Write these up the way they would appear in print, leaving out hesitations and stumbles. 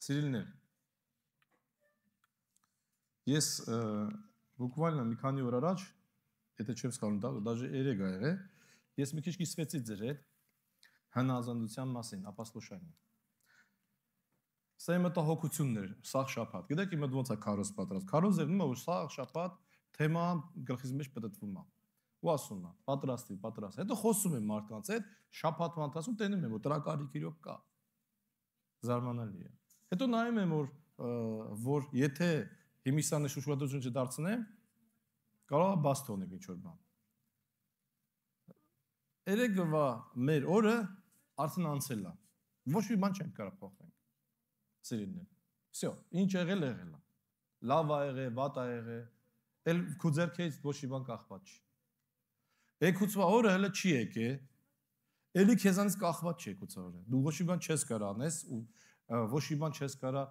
Սիրելիներ, ես բուկվալն մի քանի օր առաջ, եթե չեմ սխալվում, դաժե երեկ ա եղել, ես մի քիչ կիսվեցի ձեր հետ հնազանդության մասին, ապաստոշային։ Սա իմ մտահոգությունն էր, սաղ շաբաթ։ Գիտեք, իմ ոնց է քարոզ պատրաստ։ Քարոզը եղնում է, որ սաղ շաբաթ թեման գլխիս մեջ պտտվում է։ Ու ասում է, պատրաստի։ Հետո խոսում եմ մարդկանց հետ, շաբաթվա ընթացքում տենում եմ, որ տրակարիք իրոք կա։ Զարմանալի է։ Հետո նայում եմ, որ եթե հիմիսանը շուշուատություն չդարձնեմ, կարող է բաց թողնենք ինչ-որ բան։ Երեկվա մեր օրը արդեն անցել է։ Ոչ մի բան չենք կարող փոխենք։ Սիրելիներ։ Всё, ինչ եղել է։ Լավ ա եղել, վատ ա եղել, էլ քո ձեռքից ոչ մի բան կախված չի։ Եկուցվա օրը հələ չի եկել, էլի քեզանից կախված չի եկուցվա օրը։ Դու ոչ մի բան չես կարող անես ու ոչ մի բան չես կարող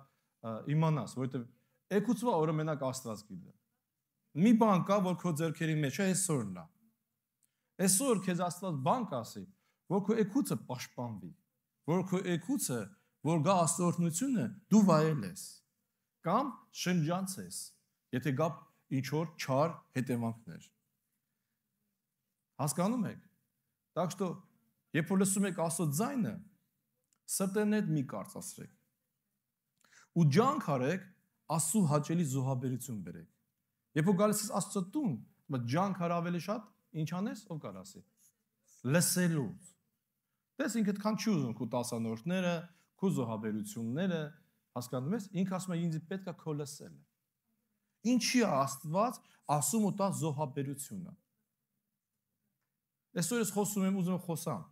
իմանաս, որովհետև եկուցվա օրը մենակ Աստված գիտի։ Մի բան կա, որ քո ձեռքերի մեջ է, այսօրն է։ Այսօր քեզ Աստված բան կասի, որ քո եկուցը պաշտպանվի, որ քո եկուցը, որ գա աստորտնությունը, դու վայել ես կամ շնջանցես, եթե գա ինչ-որ չար հետևանքներ։ Հասկանում եք։ Так что, երբ որ լսում եք Աստծո ձայնը, սրտերն հետ մի կարծացրեք։ Ու ջանք արեք, Աստծո հաճելի զոհաբերություն բերեք։ Երբ որ գալիս ես Աստծո տուն, ջանք արա ավելի շատ, ինչ անես, ով կար ասի։ Լսելու։ Տես ինքդ քան չի ուզում քո տասանորդները, քո զոհաբերությունները, հասկանում ես, ինքը ասում է ինձ պետք է քո լսելը։ Ինչի է Աստված ասում ու տա զոհաբերությունը։ Այսօր ես խոսում եմ, ուզում եմ խոսամ։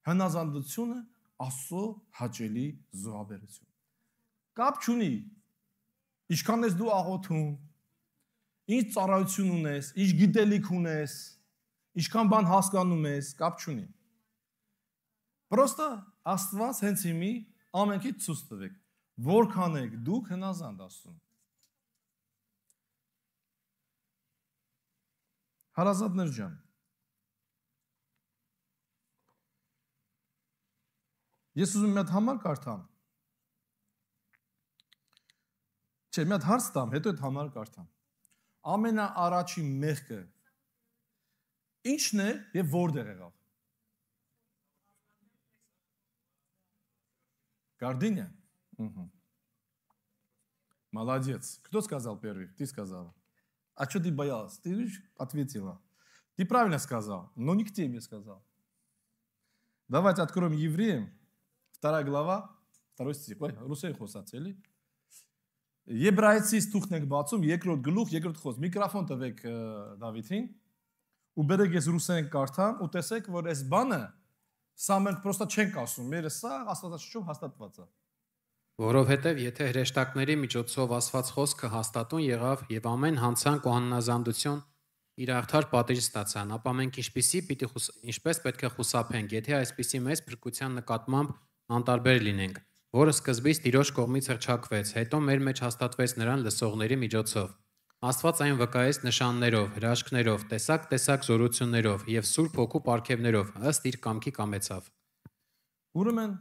Հնազանդությունը Աստծո հաճելի զոհաբերություն։ Կապ չունի։ Ինչքան ես դու աղոթում, ինչ ծառայություն ունես, ինչ գիտելիք ունես, ինչքան բան հասկանում ես, կապ չունի։ Պրոստը Աստված հենց հիմի ամենքի ցույց տվեք, որքան եք դուք հնազանդ Աստծուն։ Հարազատներ ջան, ես ուզում եմ մի հատ համար կարդամ։ Չէ, մի հատ հարց տամ, հետո այդ համարը կարդամ։ Ամենաառաջի մեղքը ի՞նչն է եւ որտեղ եղավ։ Гордыня? Угу. Молодец. Кто сказал первый? Ты сказала. А что ты боялась? Ты ответила. Ты правильно сказал, но не к тебе сказал. Давайте откроем Евреям, 2 глава, 2 стих. Ой, ռուսերեն խոսած էլի։ Եբրայեցիս թուղթն եք բացում, 2-րդ գլուխ, 2-րդ խոսք։ Միկրոֆոն տվեք Դավիթին, ու բերեք ես ռուսերեն կարդամ, ու տեսեք, որ այս բանը սա մենք պրոստա չենք ասում, մերը սա Աստվածաշնչում հաստատված է։ Որովհետև եթե հրեշտակների միջոցով ասված խոսքը հաստատուն եղավ եւ ամեն հանցանք ու անհնազանդություն իր արդար պատիժ ստացան, ապա մենք ինչպես պետք է խուսափենք, եթե այսպիսի մեծ փրկության նկատմամբ անտարբեր լինենք, որը սկզբից Տիրոջ կողմից հռչակվեց, հետո մեր մեջ հաստատվեց նրան լսողների միջոցով։ Աստված այն վկայեց նշաններով, հրաշքներով, տեսակ զորություններով եւ Սուրբ Հոգու պարգևներով, ըստ իր կամքի կամեցավ։ Ուրեմն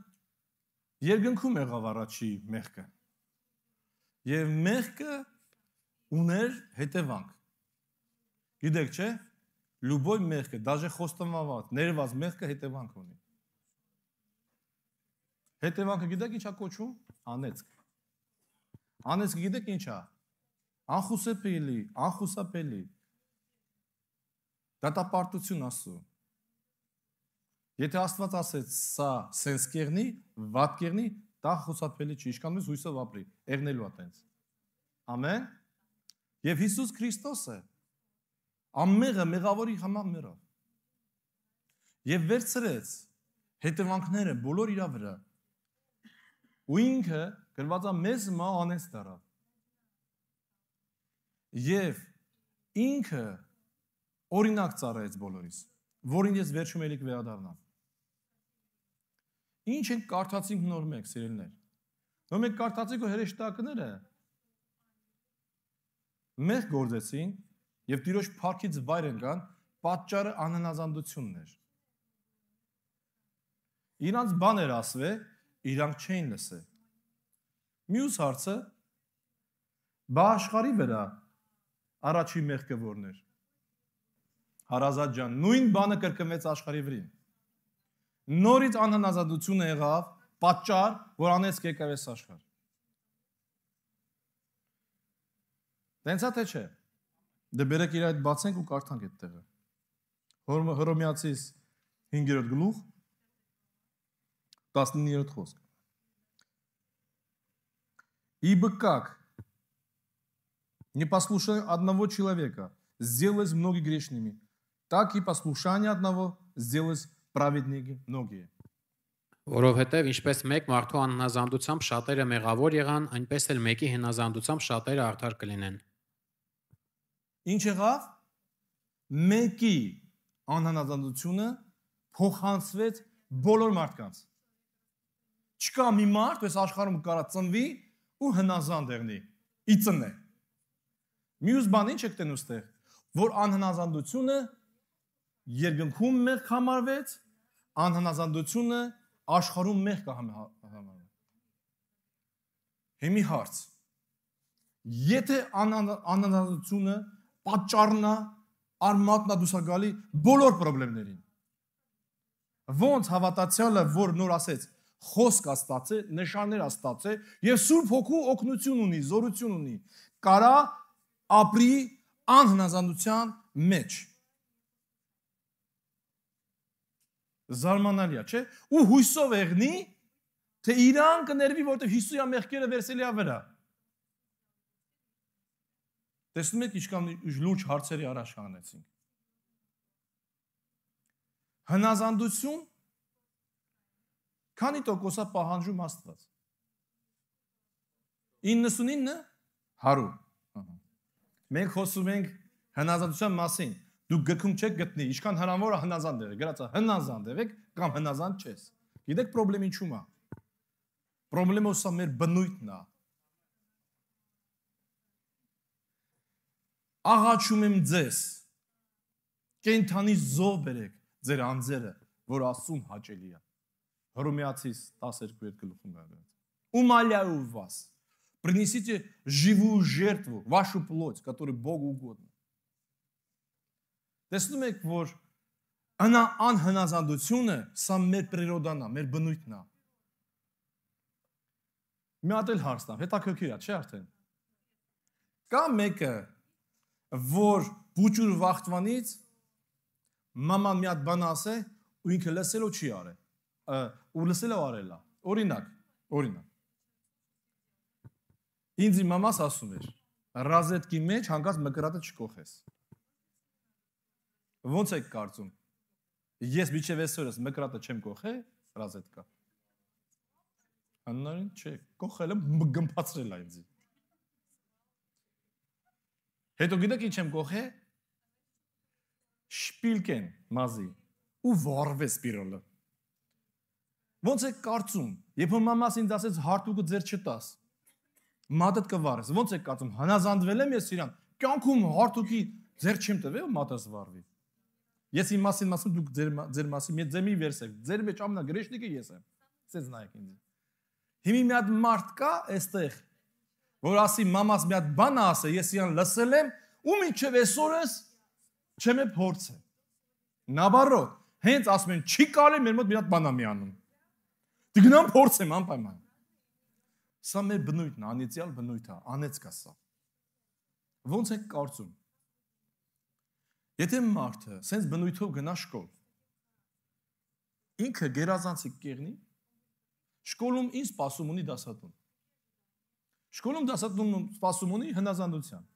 երկնքում եղավ առաջի մեղքը։ Եվ մեղքը ուներ հետևանք։ Գիտեք, չէ՞, լուբոյ մեղքը, դաժե խոստովանված, ներված մեղքը հետևանք ունի։ Հետևանքը գիտեք ինչա կոչվում։ Անեծք։ Անեծքը գիտեք ինչա։ Անխուսափելի։ Դատապարտություն ասու։ Եթե Աստված ասեց սա սենս կերնի, վատ կերնի, դա խուսափելի չի, ինչքան մեզ հույսով ապրի, եղնելու է տենց։ Ամեն։ Եվ Հիսուս Քրիստոսը ամեղը մեղավորի համար մեռավ։ Եվ վերցրեց հետևանքները բոլոր իր վրա։ Ու ինքը գրված է մեզ մա անեց դարավ։ Եվ ինքը օրինակ ծառայեց բոլորիս, որին ես վերջում ելիք վերադառնամ։ Ինչ ենք կարդացինք նոր մեկ, սիրելիներ։ Նոր մեկ կարդացինք, որ հրեշտակները մեղ գործեցին եւ Տիրոջ փառքից վայր ընկան, պատճառը անհնազանդությունն էր։ Իրանց բաներ ասվե, իրանք չէին լսե։ Մյուս հարցը բա աշխարհի վրա առաջի մեղքը որն էր։ Հարազատ ջան, նույն բանը կրկնվեց աշխարհի վրին։ Նորից անհնազանդությունը եղավ պատճառ, որ անեցք եկավ այս աշխարհ։ Տենց է թե չէ։ Դե բերեք իր այդ բացենք ու կարդանք այդ տեղը։ Հռոմեացիս 5-րդ գլուխ 19-րդ խոսք։ Ибо как непослушание одного человека сделалось многие грешными, так и послушание одного сделалось праведники многие. Որովհետև ինչպես մեկ մարդու անհնազանդությամբ շատերը մեղավոր եղան, այնպես էլ մեկի հնազանդությամբ շատերը արդար կլինեն։ Ինչ եղավ։ Մեկի անհնազանդությունը փոխանցվեց բոլոր մարդկանց։ Չկա մի մարդ, ով աշխարհում կարա ծնվի ու հնազանդ եղնի, իծնե։ Մյուս բան ինչ եք տենու ստեղ, որ անհնազանդությունը երկնքում մեղք համարվեց, անհնազանդությունը աշխարհում մեղք համարվեց։ Հիմի հարց։ Եթե անհնազանդությունը պատճառն է արմատնադուսագալի բոլոր խնդիրներին։ Ոնց հավատացյալը, որ նոր ասեց, խոսք աստծո, նշաններ աստծո եւ Սուրբ Հոգու օգնություն ունի, զորություն ունի, կարա ապրի անհնազանդության մեջ։ Զարմանալի է, չէ՞։ Ու հույսով եղնի, թե իրան կներվի, որովհետեւ Հիսուսի մեղքերը վերցելի է վրա։ Տեսնում եք ինչքան լուրջ հարցերի առաջ հանեցինք։ Հնազանդություն քանի տոկոսա պահանջում Աստված։ 99 100։ Մենք խոսում ենք հնազանդության մասին։ Դուք գքում չեք գտնի, ինչքան հնարավոր է հնազանդ եղեք, գրած է հնազանդ եղեք կամ հնազանդ չես։ Գիտեք խնդրեմը ինչու՞մ է։ Խնդրեմը սա մեր բնույթն է։ Աղաչում եմ ձեզ, կենթանի զոհ բերեք ձեր անձերը, որ Աստծուն հաճելի է։ Հռոմեացիս 12-րդ գլուխում говорится. Умоляю вас, принесите живую жертву, вашу плоть, которая Богу угодна. Տեսնում եք, որ անհնազանդությունը սա մեր պրիրոդան է, մեր բնույթն է։ Մի հատ էլ հարցն է, հետաքրքիր է, չէ՞ արդեն։ Կա մեկը, որ բուջուր վախտվանից մաման մի հատ բան ասե ու ինքը լսելով չի արել, ու լսելով արել է։ Օրինակ։ Ինձ իմ մամաս ասում էր, ռազետկի մեջ հանկած մկրատը չկոխես։ Ոնց եք կարծում։ Ես միջև այսօրս մկրատը չեմ կոխե, ռազետկա։ Աննարին չէ, կոխել եմ գմփացրել է ինձ։ Հետո գիտեք ինչ եմ կոխե։ Շպիլկեն մազի ու վառվեց սպիրոլը։ Ոնց եք կարծում, երբ որ մամաս ինձ ասեց հարտուկը ձեր չտաս, մատդ կվառես, ոնց եք կարծում, հնազանդվել եմ ես իրան, կյանքում հարտուկի ձեր չեմ տվել, մատս վառվի։ Ես իմ մասին ասում, դուք ձեր մասին ձեմի վերսեք, ձեր մեջ ամենագրեշնիկը ես եմ, սենց նայեք ինձ։ Հիմի մի հատ մարդ կա այստեղ, որ ասի մամաս մի հատ բան ասե, ես իրան լսել եմ, ու մինչև այսօրս չեմ է փորձել։ Նաբարոտ, հենց ասում են, չի կարելի մեր մոտ մի հատ բան է միանում։ Դգնամ փորձեմ անպայման։ Սա մեր բնույթն է, անիծյալ բնույթ է, անեցք է սա։ Ոնց եք կարծում։ Եթե մարդը սենց բնույթով գնա շկոլ, ինքը գերազանցիկ կեղնի, շկոլում ինչ սպասում ունի դասատուն։ Շկոլում դասատուն սպասում ունի հնազանդության։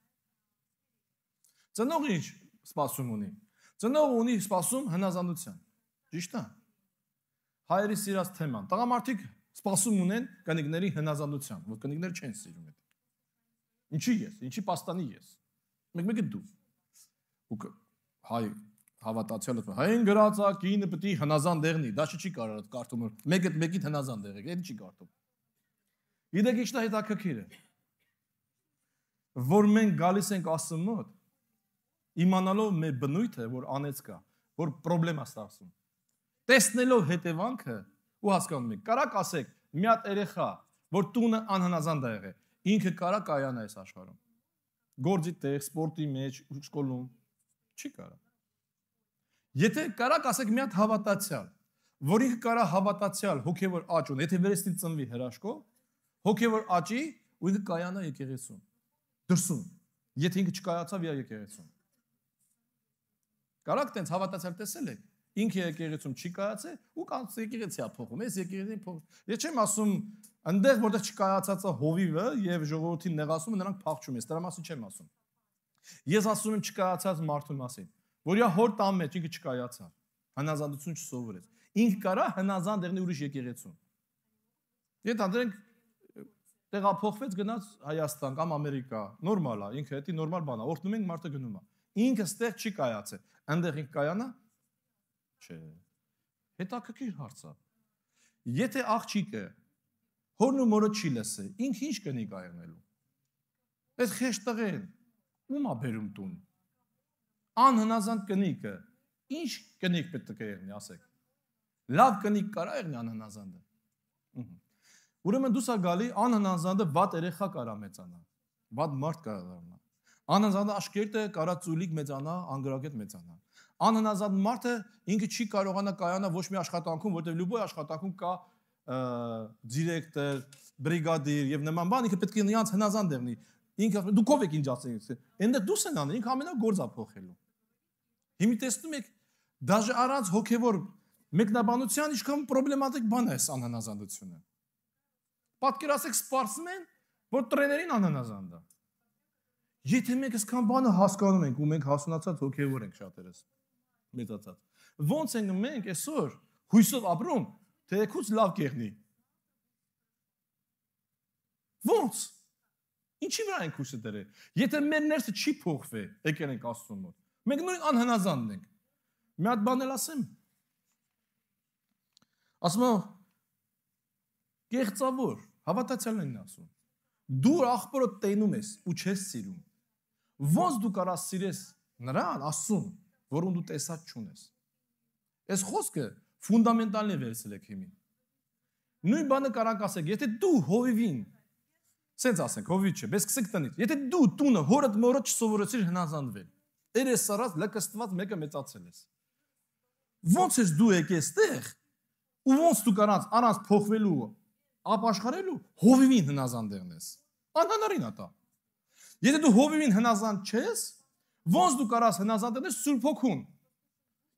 Ծնողը ինչ սպասում ունի։ Ծնողը ունի սպասում հնազանդության։ Ճիշտ է։ Հայերի սիրած թեման։ Տղամարդիկ սպասում ունեն կնիկների հնազանդության, որ կնիկները չեն սիրում այդ։ Ինչի ես, ինչի պաստանի ես։ Մեկ-մեկը դու։ Ու հայ հավատացյալը հայն գրածա կինը պետք է հնազանդ եղնի, դա չի կարող կարդում, մեկիդ հնազանդ եղեք, այդ չի կարդում։ Գիտեք ինչն է հետաքրքիրը։ Որ մենք գալիս ենք Աստծո մոտ, իմանալով մեր բնույթը, որ անեց կա, որ խնդրեմ է ստացվում։ Տեսնելով հետևանքը ու հասկանում եք, կարակ ասեք, մի հատ երեխա, որ տունը անհնազանդ է եղել։ Ինքը կարա կայանա այս աշխարհում։ Գործի տեղ, սպորտի մեջ, շկոլում չի կարա։ Եթե կարաք ասեք մի հատ հավատացյալ, որ ինքը կարա հավատացյալ հոգևոր աճ ունի, եթե վերստին ծնվի հրաշքով, հոգևոր աճի ու ինքը կայանա եկեղեցում։ Դրսում, եթե ինքը չկայացավ իր եկեղեցում։ Կարաք տենց հավատացյալ տեսել եք, ինքը եկեղեցում չի կայացել ու կանց եկեղեցի է փոխում, ես եկեղեցին փոխում։ Ես չեմ ասում այնտեղ որտեղ չկայացած է հովիվը եւ ժողովրդին նեղացումը նրանք փախչում են, դրա մասին չեմ ասում։ Ես ասում եմ չկայացած մարդու մասին, որ իր հոր տան մեջ ինքը չկայացավ, հնազանդություն չսովորեց։ Ինքը կարա հնազանդ եղնի ուրիշ եկեղեցում։ Եթե դրանք տեղափոխվեց գնաց Հայաստան կամ Ամերիկա, նորմալ է, ինքը դա նորմալ բան է, օրհնում ենք մարդը գնում է։ Ինքը ստեղ չի կայացել, այնտեղ ինքը կայանա։ Չէ։ Հետաքրքիր հարց է։ Եթե աղջիկը հորն ու մորը չի լսի, ինքը ինչ կնի կայանալու։ Այս խեղճ տղեն ում է բերում տուն։ Անհնազանդ կնիկը ինչ կնիկ պետք է եղնի, ասեք։ Լավ կնիկ կարա եղնի անհնազանդը։ Ուրեմն դուս ա գալի անհնազանդը վատ երեխա կարա մեծանա, վատ մարդ կարա դառնա։ Անհնազանդը աշկերտը կարա ծուլիկ մեծանա, անգրագետ մեծանա։ Անհնազանդ մարդը ինքը չի կարողանա կայանա ոչ մի աշխատանքում, որտեղ լուբոյ աշխատանքում կա դիրեկտոր, բրիգադիր եւ նման բան, ինքը պետք է նրանց հնազանդ եղնի։ Ինքը դուք ով եք ինչ ասել։ Այնտեղ դուս են անում, ինքը ամենագործա փոխելու։ Հիմա տեսնում եք, դաժե առանց հոգևոր մեկնաբանության ինչքան պրոբլեմատիկ բան է այս անհնազանդությունը։ Պատկերացեք սպարսմեն, որ տրեներին անհնազանդ է։ Եթե մենք այսքան բանը հասկանում ենք ու մենք հասունացած հոգևոր ենք շատերս, մեծացած։ Ոնց ենք մենք այսօր հույսով ապրում, թե եկուց լավ կեղնի։ Ոնց։ Ինչի վրա ենք հույսը դրել։ Եթե մեր ներսը չի փոխվի, եկել ենք Աստծո մոտ։ Մենք նույն անհնազանդն ենք։ Մի հատ բան էլ ասեմ։ Ասում եմ, կեղծավոր, հավատացյալն են ասում։ Դու աղբորը տենում ես ու չես սիրում։ Ոնց դու կարաս սիրես նրան, Աստծուն, որում դու տեսած չունես։ Այս խոսքը ֆունդամենտալ է վերցել եք հիմի։ Նույն բանը կարանք ասեք, եթե դու հովիվին, սենց ասենք, հովիվ չէ, բես սկսեք տնից։ Եթե դու տունը հորդ մորդ չսովորեցիր հնազանդվել, երես սարած լկստված մեկը մեծացել ես։ Ոնց ես դու եկես տեղ, ու ոնց դու կարաս առանց փոխվելու, ապաշխարելու հովիվին հնազանդ եղնես։ Անհնարին է դա։ Եթե դու հովիվին հնազանդ չես, ոնց դու կարաս հնազանդ եղնես Սուրբ Հոգուն։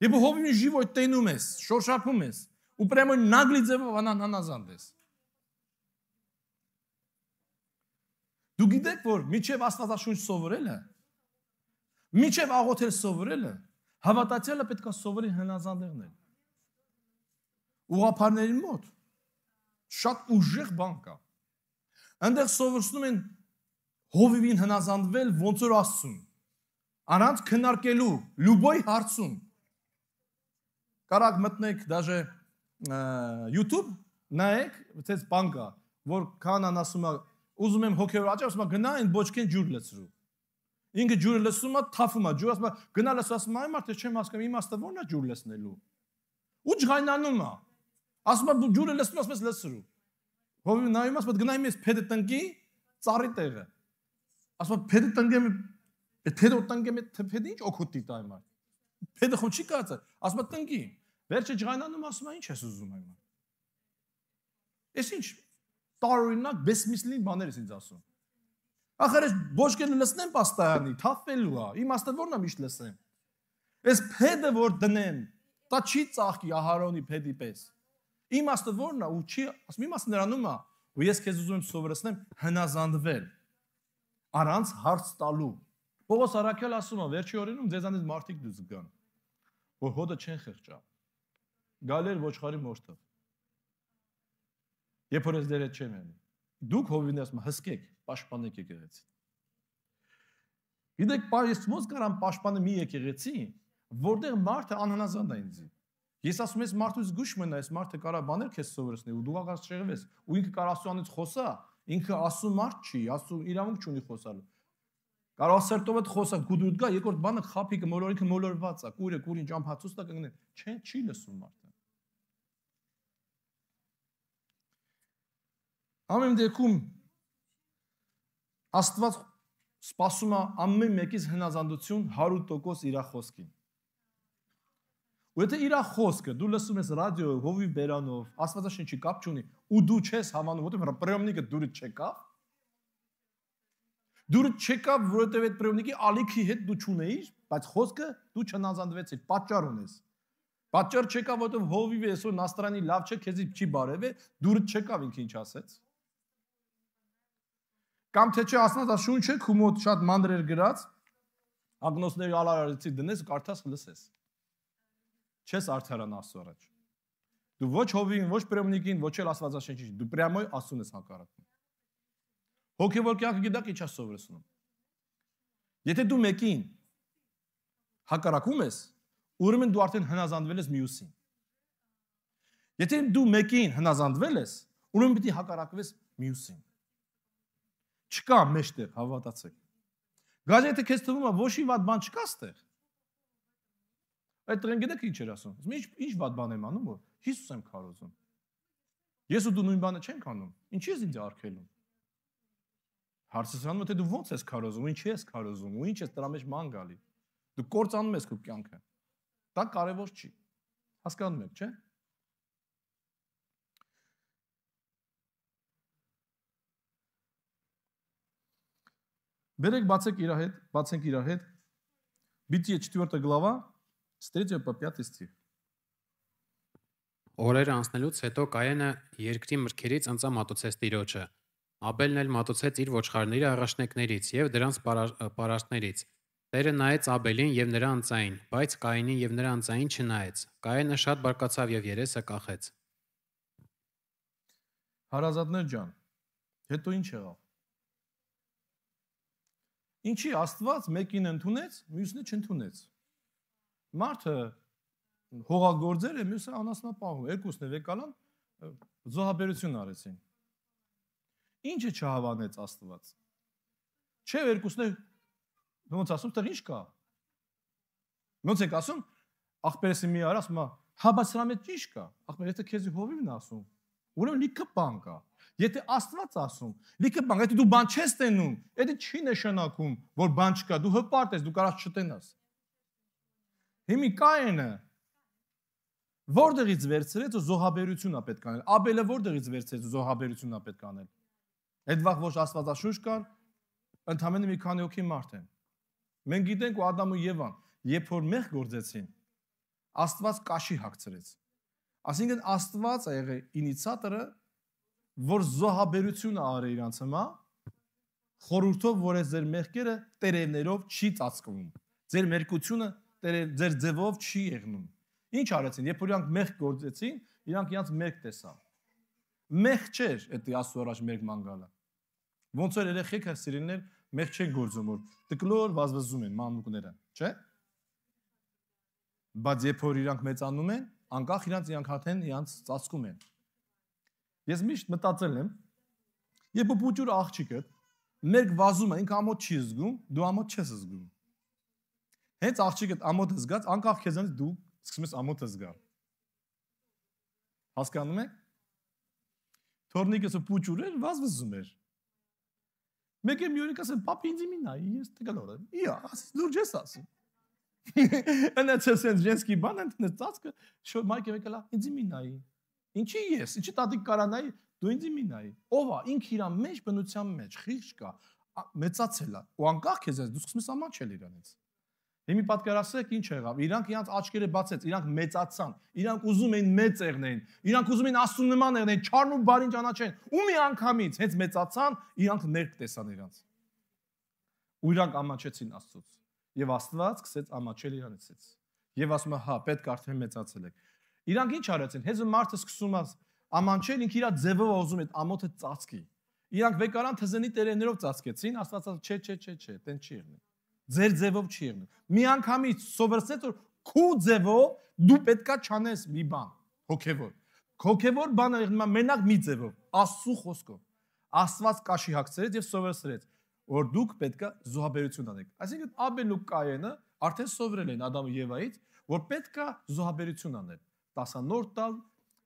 Եվ հովիվին ժիվոյ տենում ես, շոշափում ես, ու պրեմոյ նագլի ձևով հնազանդ ես։ Դու գիտեք, որ միջև Աստվածաշունչ սովորելը, միջև աղոթել սովորելը, հավատացյալը պետք է սովորի հնազանդ եղնել։ Ուղղափառներին մոտ շատ ուժեղ բան կա։ Այնտեղ սովորեցնում են հովիվին հնազանդվել ոնց որ Աստծուն, առանց քննարկելու, լուբոյ հարցում։ Կարակ մտնեք դաժե YouTube նայեք, այդպես բան կա, որ կանան ասում է, ուզում եմ հոգևոր աճ, ասում է գնա այն բոճկեն ջուր լցրու։ Ինքը ջուրը լցում է, թափում է, ջուրը ասում է գնա լս, ասում է այ մարդ չեմ հասկանում, իմաստը ո՞րն է ջուր լցնելու։ Ու ջղայնանում է։ Ասում է ջուրը լցնում, ասում ես լցրու։ Հովիվ նայում ասում է գնայ մեզ փեդը տնկի ծառի տեղը։ Ասում է փեդը տնկեմ, փեդը տնկեմ, փեդը ինչ օգուտ տա այ մարդ։ Փեդը խո չի կացա, ասում է տնկի։ Վերջը ջղայնանում ասում է ինչ ես ուզում այ մարդ։ Էս ինչ տարօրինակ բեսմիսլին բաներ ես ինձ ասում։ Ախր ես բոճկենը լցնեմ պաստայանի, թափվելու է, իմաստը ո՞րն է միշտ լսեմ։ Այս փեդը որ դնեմ, դա չի ծաղկի Ահարոնի փեդի պես։ Իմաստը ո՞րն է ու չի, ասում իմաստը նրանում է, ու ես քեզ ուզում եմ սովորեցնեմ հնազանդվել առանց հարց տալու։ Պողոս Արաքյալ ասում է, վերջի օրերում ձեզանից մարդիկ դուրս գան, որ հոդը չեն խղճա։ Գալեր ոչխարի մորթով։ Երբ որ ես դեր հետ չեմ անի։ Դուք հովիվին ասում հսկեք, պաշտպանեք եկեղեցին։ Գիտեք, ես ոնց կարամ պաշտպանել մի եկեղեցի, որտեղ մարդը անհնազանդ է ինձ։ Ես ասում եմ, մարդուց զգուշ մնա, այս մարդը կարա բաներ քեզ սովորեցնի, ու դու աղաց չեղվես, ու ինքը կարա Աստծոանից խոսա, ինքը Աստծո մարդ չի, Աստծո իրավունք չունի խոսալու։ Կարող սերտով հետ խոսա, գուդուտ գա, երկրորդ բանը խափիկը մոլորինքը մոլորված է, կուրը կուրին ճամփացուց տա կգնեն։ Չի լսում մարդը։ Ամեն դեպքում Աստված սպասում է ամեն մեկից հնազանդություն 100% իր խոսքին։ Ու եթե իր խոսքը դու լսում ես ռադիոյով, հովիվ բերանով, Աստվածաշնչի կապ չունի, ու դու չես հավանում, որովհետև պրեոմնիկը դուրը չեկավ, որովհետև այդ պրեոմնիկի ալիքի հետ դու չունեիր, բայց խոսքը դու չհնազանդվեցիր, պատճառ ունես։ Պատճառ չեկավ, որովհետև հովիվը այսօր նաստրանի լավ չէ, քեզի չի բարևե, դուրը չեկավ ինքը ինչ ասեց։ Կամ թե չէ Աստվածաշունչը քու մոտ շատ մանր էր գրած, ագնոսների ալարարեցի դնես, կարդաս լսես։ Չես արդարան Աստծո առաջ։ Դու ոչ հովին, ոչ պրեոմնիկին, ոչ էլ Աստվածաշնչին, դու պրյամոյ Աստծուն ես հակառակում։ Հոգևոր կյանքը գիտակ ինչ է սովորեցնում։ Եթե դու մեկին հակառակում ես, ուրեմն դու արդեն հնազանդվել ես մյուսին։ Եթե դու մեկին հնազանդվել ես, ուրեմն պիտի հակառակվես մյուսին։ Չկա մեջտեղ, հավատացեք։ Գազի եթե քեզ թվում է ոչ մի վատ բան չկա ստեղ։ Այդ տղեն գիտեք ինչ էր ասում։ Ինչ վատ բան եմ անում, որ Հիսուս եմ քարոզում։ Ես ու դու նույն բանը չենք անում։ Ինչի ես ինձ արգելում։ Հարցս անում թե դու ո՞նց ես քարոզում, ինչի ես քարոզում, ու ինչ ես դրա մեջ ման գալի։ Դու կործանում ես քո կյանքը։ Դա կարևոր չի։ Հասկանում եք, չէ՞։ Բերեք բացենք իր հետ, Բытие 4 глава, с 3 по 5 стих. Օրերը անցնելուց հետո Կայենը երկրի մրգերից ընծամատուցեց Տիրոջը։ Աբելն էլ մատուցեց իր ոչխարների առաջնեկներից եւ դրանց պարարտներից։ Տերը նայեց Աբելին եւ նրա անձային, բայց Կայենին եւ նրա անձային չնայեց։ Կայենը շատ բարկացավ եւ երեսը կախեց։ Հարազատներ ջան, հետո ինչ եղավ։ Ինչի Աստված մեկին ընդունեց, մյուսին չընդունեց։ Մարդը հողագործեր է, մյուսը անասնապահում, երկուսն էլ եկալան զոհաբերություն արեցին։ Ինչը չհավանեց Աստված։ Չէ, երկուսն էլ ոնց ասում, տեղ ինչ կա։ Ոնց եք ասում, ախպերեսի մի արա, ասում, հա, բայց սրա մեջ ինչ կա։ Ախպեր, եթե քեզի հովիվն ասում, ուրեմն լիքը բան կա։ Եթե Աստված ասում, լիքը բան, եթե դու բան չես տենում, դա չի նշանակում, որ բան չկա, դու հպարտ ես, դու կարաս չտենաս։ Հիմի Կայենը որտեղից վերցրեց ու զոհաբերություն է պետք անել։ Աբելը որտեղից վերցրեց ու զոհաբերություն է պետք անել։ Այդ վաղ ոչ Աստվածաշունչ կար, ընդհանրապես մի քանի հոգի մարդ են։ Մենք գիտենք ու Ադամ ու Եվան, երբ որ մեղ գործեցին, Աստված կաշի հագցրեց։ Այսինքն Աստված է եղել ինիցիատորը, որ զոհաբերությունը արի իրանց հիմա, խորհուրդով, որ ձեր մեղքերը տերևներով չի ծածկվում։ Ձեր մերկությունը ձեր ձևով չի եղնում։ Ինչ արեցին, երբ որ իրանք մեղք գործեցին, իրանք իրանք մեղք տեսան։ Մեղք չէր, դա Աստծո առաջ մեղք մանգալը։ Ոնց որ երեխեքը սիրելիներ մեղք չեն գործում, որ տկլոր վազվզում են մանուկները, չէ՞։ Բայց երբ որ իրանք մեծանում են, անկախ իրանք հաթեն իրանք ծածկում են։ Ես միշտ մտածել եմ, երբ պուճուր աղջիկը մերկ վազում է, ինքը ամոթ չի զգում, դու ամոթ չես զգում։ Հենց աղջիկը ամոթը զգաց, անկախ քեզանից դու սկսում ես ամոթը զգալ։ Հասկանում եք։ Թորնիկը պուճուր էր, վազվզում էր։ Մեկը մի օրը ասել, «Պապի ինձ մի նայ, ես տկլոր եմ»։ Իա, ասես լուրջ ես ասում։ Անացես женский բան ընդ ծածկը, շո մայքը եկելա, ինձ մի նայ։ Ինչի ես, ինչի տատիկ կարա նայ, դու ինձ մի նայ։ Ով է, ինքը իր մեջ բնության մեջ, խիղճ կա, մեծացել է։ Ու անկախ քեզ ես, դու սկսում ես ամանչել իրանից։ Հիմի պատկերացրեք ինչ եղավ։ Իրանք իրանք աչքերը բացեց, իրանք մեծացան, իրանք ուզում էին մեծ եղնեն, իրանք ուզում էին Աստծո նման եղնեն, չարն ու բարին ճանաչեն։ Ու մի անգամից հենց մեծացան, իրանք ներք տեսան իրանց։ Ու իրանք ամանչեցին Աստծոց։ Եվ Աստված սկսեց ամանչել իրանցից։ Եվ ասում է, հա, պետք է արդեն մեծացել եք։ Իրանք ինչ արեցին։ Հենց մարդը սկսում է ամանչել, ինքը իր ձևով ուզում է ամոթը ծածկի։ Իրանք վեկարան թզենի տերևներով ծածկեցին, Աստված ասաց, չէ, տեն չի եղնի։ Ձեր ձևով չի եղնի։ Մի անգամից սովորեցեք, որ քու ձևով դու պետքա չանես մի բան, հոգևոր։ Հոգևոր բանը եղնում է մենակ մի ձևով, Աստծո խոսքով։ Աստված կաշի հագցրեց եւ սովորեցրեց, որ դուք պետքա զոհաբերություն անեք։ Այսինքն Աբելն ու Կայենը արդեն սովորել են Ադամ ու Եվայից, որ պետքա զոհաբերություն անել, 10 նոր տալ,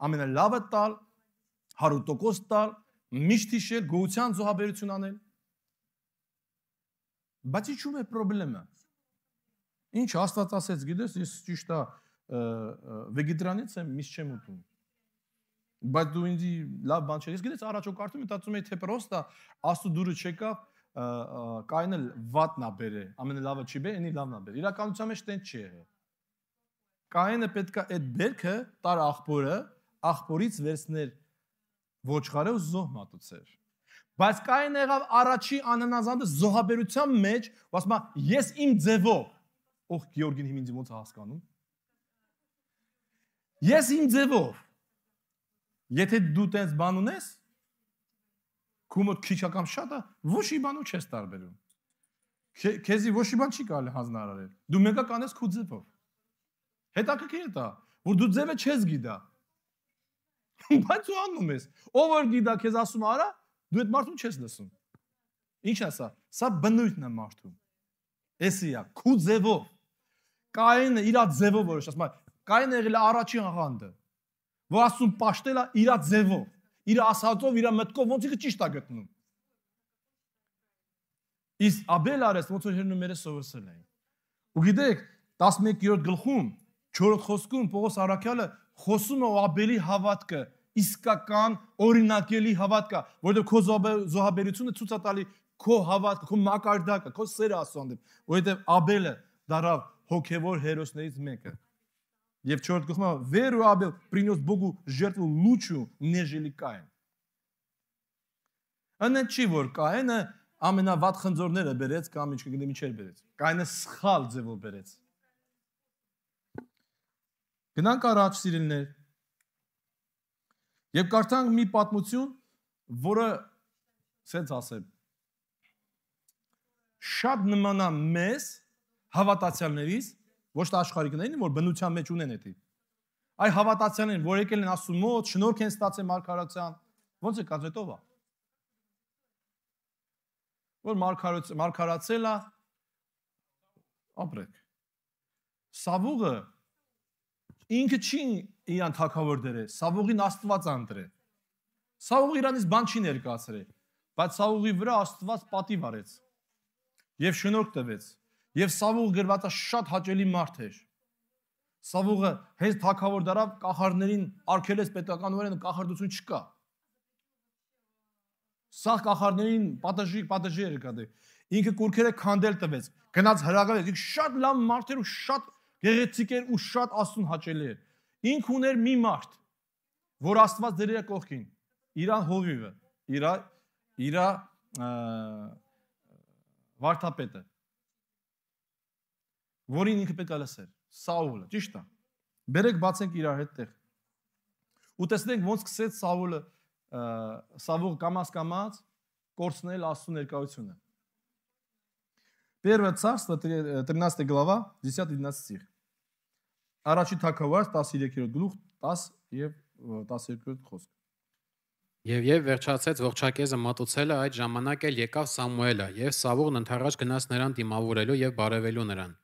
ամենալավը տալ, 100% տալ, Միշտ հիշել, գոհության զոհաբերություն անել։ Բայց ինչու՞ է խնդրեմը։ Ինչ Աստված ասեց, գիտես, ես ճիշտ է վեգետարանից եմ, միշտ չեմ ուտում։ Բայց դու ինձ լավ բան չես, գիտես, առաջ օկարտում մտածում եի թե պրոստա Աստծո դուրը չեկավ, կայնել վատնա բերե, ամենալավը չի բեր, ինի լավնա բեր։ Իրականության մեջ տենց չի եղել։ Կայենը պետք է այդ բերքը տար աղբորը, աղբորից վերցներ ոչխարը ու զոհ մատուցեր։ Բայց Կայենը եղավ առաջի անանազանդը զոհաբերության մեջ, ասում է, ես իմ ձևով, ող Գեորգին հիմինձ ոնց է հասկանում։ Ես իմ ձևով, եթե դու տենց բան ունես, քու մոտ քիչ ակամ շատ է, ոչ մի բանով չես տարբերում։ Քեզի ոչ մի բան չի կարելի հանձնարարել։ Դու մեկը կանես քու ձևով։ Հետաքրքիր է դա, որ դու ձևը չես գիտա։ Բայց ու անում ես։ Ով որ գիտա քեզ ասում արա, դու այդ մարդուն չես լսում։ Ինչ է սա։ Սա բնույթն է մարդու։ Էսի է, քու ձևով։ Կայենը իր ձևով որոշ, ասում է, Կայենը եղել է առաջին աղանդը, որ ասում պաշտել է իր ձևով, իր ասածով, իր մտքով ոնց ինքը ճիշտ է գտնում։ Իսկ Աբելը արեց ոնց որ հերնումերը սովորել էին։ Ու գիտեք, 11-րդ գլխում 4-րդ խոսքում Պողոս Առաքյալը խոսում է Աբելի հավատքը, իսկական օրինակելի հավատքը, որովհետև քո զոհաբերությունը ցույց է տալի քո հավատքը, քո մակարդակը, քո սերը Աստծո հանդեպ, որովհետև Աբելը դարավ հոգևոր հերոսներից մեկը։ Եվ 4-րդ գլխում «Веру Абел принес Богу жертву лучшую, нежели Каин». Անը չի որ Կայենը ամենավատ խնձորները բերեց կամ ինչ կգնեմ ինչեր բերեց։ Կայենը սխալ ձևով բերեց։ Գնանք առաջ սիրելիներ։ Եվ կարդանք մի պատմություն, որը սենց ասեմ, շատ նման է մեզ հավատացյալներից, ոչ թե աշխարհիկներին, որ բնության մեջ ունեն էդի։ Այ հավատացյալներին, որ եկել են Աստծո մոտ, շնորհք են ստացել մարգարեության, ո՞նց է կազետով է։ Որ մարգարացել է, ապրեք։ Սավուղը ինքը չի իրան թագավոր դրել, Սավուղին Աստված անդրել։ Սավուղը իրանից բան չի ներկայացրել, բայց Սավուղի վրա Աստված պատիվ արեց եւ շնորհք տվեց։ Եվ Սավուղը գրված է շատ հաճելի մարդ էր։ Սավուղը հենց թագավոր դարավ կախարդներին արգելեց պետական օրենը կախարդություն չկա։ Սա կախարդներին պատժի էր կա դե։ Ինքը կուրքերը քանդել տվեց, գնաց հրավիրեց, ինքը շատ լավ մարդ էր ու շատ գեղեցիկ էր ու շատ Աստծուն հաճելի էր։ Ինքը ուներ մի մարդ, որ Աստված դրել է կողքին, իր հովիվը, իր վարդապետը, որին ինքը պետք է լսեր, Սաուլը, ճիշտ է։ Բերեք բացենք իրար հետ տեղ։ Ու տեսնենք ոնց սկսեց Սավուղը կամաց կորցնել Աստծո ներկայությունը։ Первое царство, 13 глава, 10-11 стих. Առաջի թագավոր 13-րդ գլուխ 10 եւ 12-րդ խոսք։ Եվ վերջացեց ողջակեզը մատուցելը, այդ ժամանակ էլ եկավ Սամուելը, եւ Սավուղն ընդառաջ գնաց նրան դիմավորելու եւ բարևելու նրան։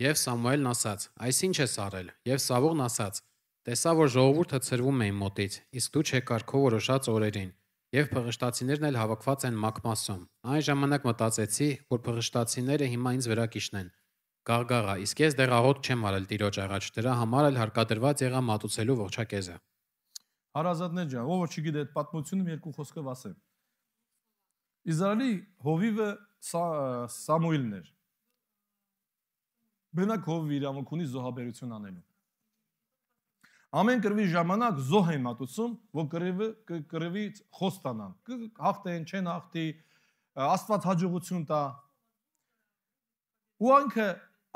Եվ Սամուելն ասաց. «Այս ինչ ես արել»։ Եվ Սավուղն ասաց. «Տեսա, որ ժողովուրդը ցրվում է իմ մոտից, իսկ դու չեկար քո որոշած օրերին, եւ փղշտացիներն էլ հավաքված են Մակմասում։ Այն ժամանակ մտածեցի, որ փղշտացիները հիմա ինձ վրա կիջնեն։ Գաղգաղա, իսկ ես դեռ աղոթք չեմ արել Տիրոջ առաջ, դրա համար էլ հարկադրված եղա մատուցելու ողջակեզը»։ Հարազատներ ջան, ով որ չգիտի այդ պատմությունը երկու խոսքով ասեմ։ Իզրայելի հովիվը Սամուիլն էր։ Բնակ հովիվը իրավունք ունի զոհաբերություն անելու։ Ամեն կռվի ժամանակ զոհ են մատուցում, որ կռվի խոստանան։ Հաղթեն, չեն հաղթի, Աստված հաջողություն տա։ Ու անքը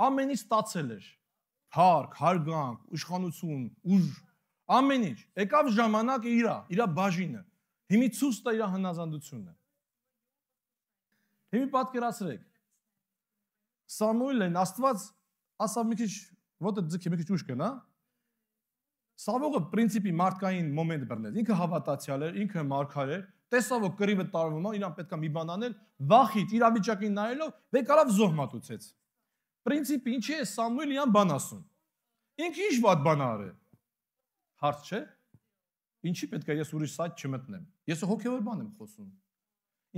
ամեն ինչ ստացել էր։ Հարկ, հարգանք, իշխանություն, ուժ, ամեն ինչ։ Եկավ ժամանակը իր բաժինը։ Հիմի ցույց տա իր հնազանդությունը։ Հիմի պատկերացրեք։ Սամուելն Աստված ասավ մի քիչ, ոտը ձգի մի քիչ ուշ կնա։ Սավուղը պրինցիպի մարդկային մոմենտ բռնեց։ Ինքը հավատացյալ էր, ինքը մարգար էր, տեսավ որ կռիվը տարվում է, իրան պետք է մի բան անել, վախից իրավիճակին նայելով, վեկարավ զոհ մատուցեց։ Պրինցիպը ինչի է Սամուել իրան բան ասում։ Ինքը ինչ վատ բան արել։ Հարց չէ։ Ինչի պետք է ես ուրիշ сайթ չմտնեմ։ Ես հոգևոր բան եմ խոսում։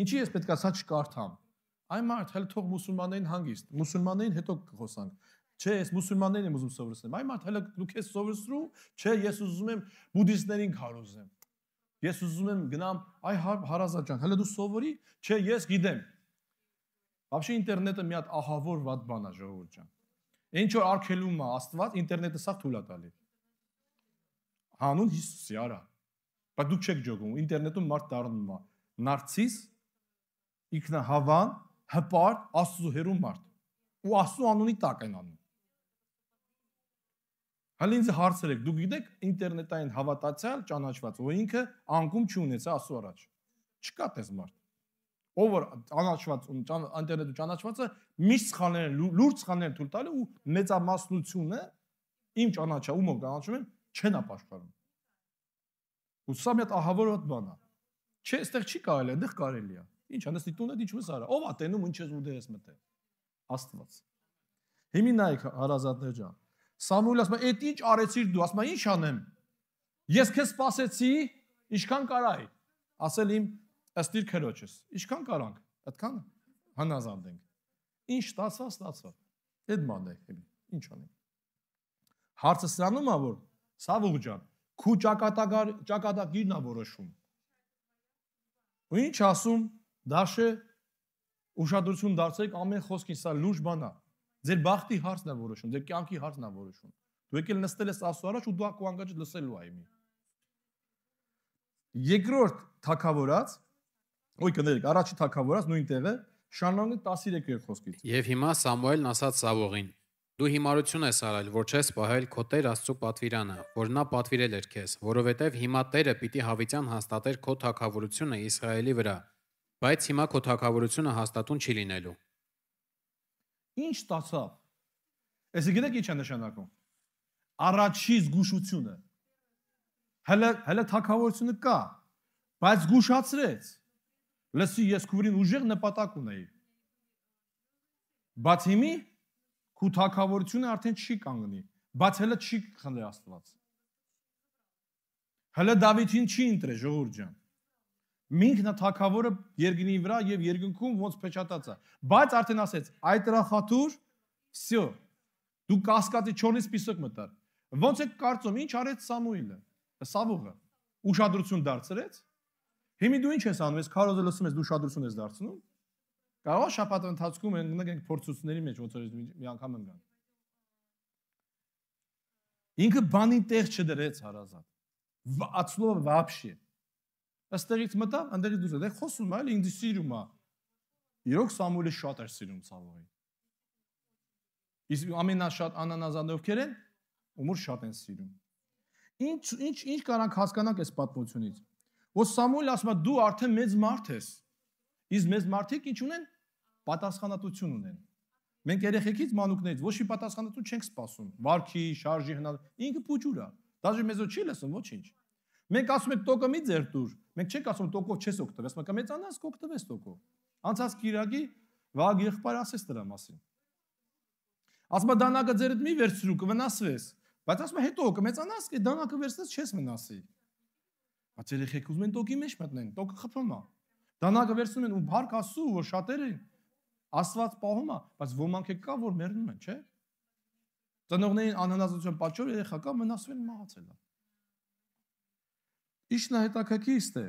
Ինչի ես պետք է սա չկարդամ։ Այ մարդ, հələ թող մուսուլմաններին հանգիստ։ Մուսուլմաններին հետո կխոսանք։ Չէ, ես մուսուլմաններին եմ ուզում սովորեցնել։ Այ մարդ, հələ դու քեզ սովորեցրու, չէ, ես ուզում եմ բուդդիստներին քարոզեմ։ Ես ուզում եմ գնամ, այ հարազատ ջան, հələ դու սովորի, չէ, ես գիտեմ։ Вообще ինտերնետը մի հատ ահավոր վատ բան է, ժողովուրդ ջան։ Ինչ որ արգելում է Աստված, ինտերնետը սա թույլ է տալի։ Հանուն Հիսուսի արա։ Բայց դուք չեք ջոգում, ինտերնետում մարդ դառնում է նարցիս, ինքնահավան, հպարտ, Աստծո հերու մարդ։ Ու Աստծո անունի տակ են անում։ Հələ ինձ հարցրեք, դուք գիտեք ինտերնետային հավատացյալ ճանաչված, որ ինքը անկում չունեցա Աստծո առաջ։ Չկա տես մարդ։ Ով որ ճանաչված ինտերնետը ճանաչվածը միշտ սխալներ, լուրջ սխալներ թույլ տալու ու մեծամասնությունը իմ ճանաչա ու մոտ ճանաչում են չեն ապաշխարում։ Ու սա մի հատ ահավոր բան է։ Չէ, այստեղ չի կարելի, այնտեղ կարելի է։ Ինչ անստի տունը դիչում ես արա։ Ով է տենում ինչ ես ու դեր ես մտել։ Աստված։ Հիմի նայեք հարազատներ ջան։ Սամուել ասում է, «Էդ ինչ արեցիր դու?» Ասում է, «Ինչ անեմ։ Ես քեզ սպասեցի, ինչքան կարայի»։ Ասել իմ ըստ իր քրոջս։ Ինչքան կարանք։ Այդքան հնազանդ ենք։ Ինչ ստացա։ Այդ մանն է հիմա։ Ինչ անենք։ Հարցը սրանում է, որ Սավուղ ջան, քու ճակատագիրն է որոշում։ Ու ինչ ասում, դաշը ուշադրություն դարձրեք ամեն խոսքին, սա լուրջ բան է։ Ձեր բախտի հարցն է որոշում, ձեր կյանքի հարցն է որոշում։ Դու եկել նստել ես Աստծո առաջ ու դու քո անգաճը լսելու ես իմի։ Երկրորդ թագավորած, ոյ կներեք, առաջի թագավորած նույն տեղը շարունակում 13 խոսքից։ Եվ հիմա Սամուելն ասաց Սավուղին. Դու հիմարություն ես արել, որ չես պահել քո Տեր Աստծո պատվիրանը, որ նա պատվիրել էր քեզ, որովհետև հիմա Տերը պիտի հավիտյան հաստատեր քո թագավորությունը Իսրայելի վրա, բայց հիմա քո թագավորությունը հաստատուն չի լինելու։ Ինչ ստացավ։ Այսինքն գիտեք ինչ է նշանակում։ Առաջի զգուշությունը։ Հələ թագավորությունը կա, բայց զգուշացրեց։ Լսի, ես քուրին ուժեղ նպատակ ունեի։ Բայց հիմի քու թագավորությունը արդեն չի կանգնի, բայց հələ չի խնդրի Աստված։ Հələ Դավիթին չի ընտրել ժողովուրդ ջան։ Մինքն է թագավորը երկրի վրա եւ երկնքում ոնց փեչատած է։ Բայց արդեն ասեց, այդ ռախաթուր, всё, դու կասկածի 4-ից սպիսոկ մտար։ Ոնց է կարծում, ինչ արեց Սամուելը, Սավուղը, ուշադրություն դարձրեց։ Հիմա դու ինչ ես անում, ես քարոզը լսում ես, դու ուշադրություն ես դարձնում։ Կարող է շաբաթի ընթացքում ենք փորձությունների մեջ ոնց որ մի անգամ եմ գան։ Ինքը բանի տեղ չդրեց հարազատ։ От слова вообще։ Աստեղից մտավ, անդերից դուրս է, խոսում է, ինձ սիրում է։ Իրոք Սամուելը շատ էր սիրում Սավուղին։ Իսկ ամենաշատ անանազանդ ովքեր են, ումուր շատ են սիրում։ Ինչ կարանք հասկանանք այս պատմությունից։ Որ Սամուելը ասում է, դու արդեն մեծ մարդ ես։ Իսկ մեծ մարդիկ ինչ ունեն? Պատասխանատվություն ունեն։ Մենք երեխեքից մանուկներից ոչ մի պատասխանատվություն չենք սպասում։ Վարքի, շարժի հնալ, ինքը փուճուր է։ Դաժե մեզո չի լսում ոչինչ։ Մենք ասում ենք տոկը մի ձեր տուր։ Մենք չենք ասում տոկով չես օգտվես, մենք մեծանաս կօգտվես տոկով։ Անցած Կիրակի Վահագ եղբայրը ասեց դրա մասին։ Ասում է դանակը ձերդ մի վերցրու կվնասվես, բայց ասում է հետո կմեծանաս, કે դանակը վերցնես չես մնասի։ Բայց երեխեք ուզում են տոկի մեջ մտնեն, տոկը խփում է։ Դանակը վերցնում են ու փառք Աստծո, որ շատերը Աստված պահում է, բայց ոմանք կա, որ մեռնում են, չէ՞։ Ծնողներին անհնազանդության պատճառով երեխա կա մնասվել մահացել է։ Իշն է հետաքրքիր է,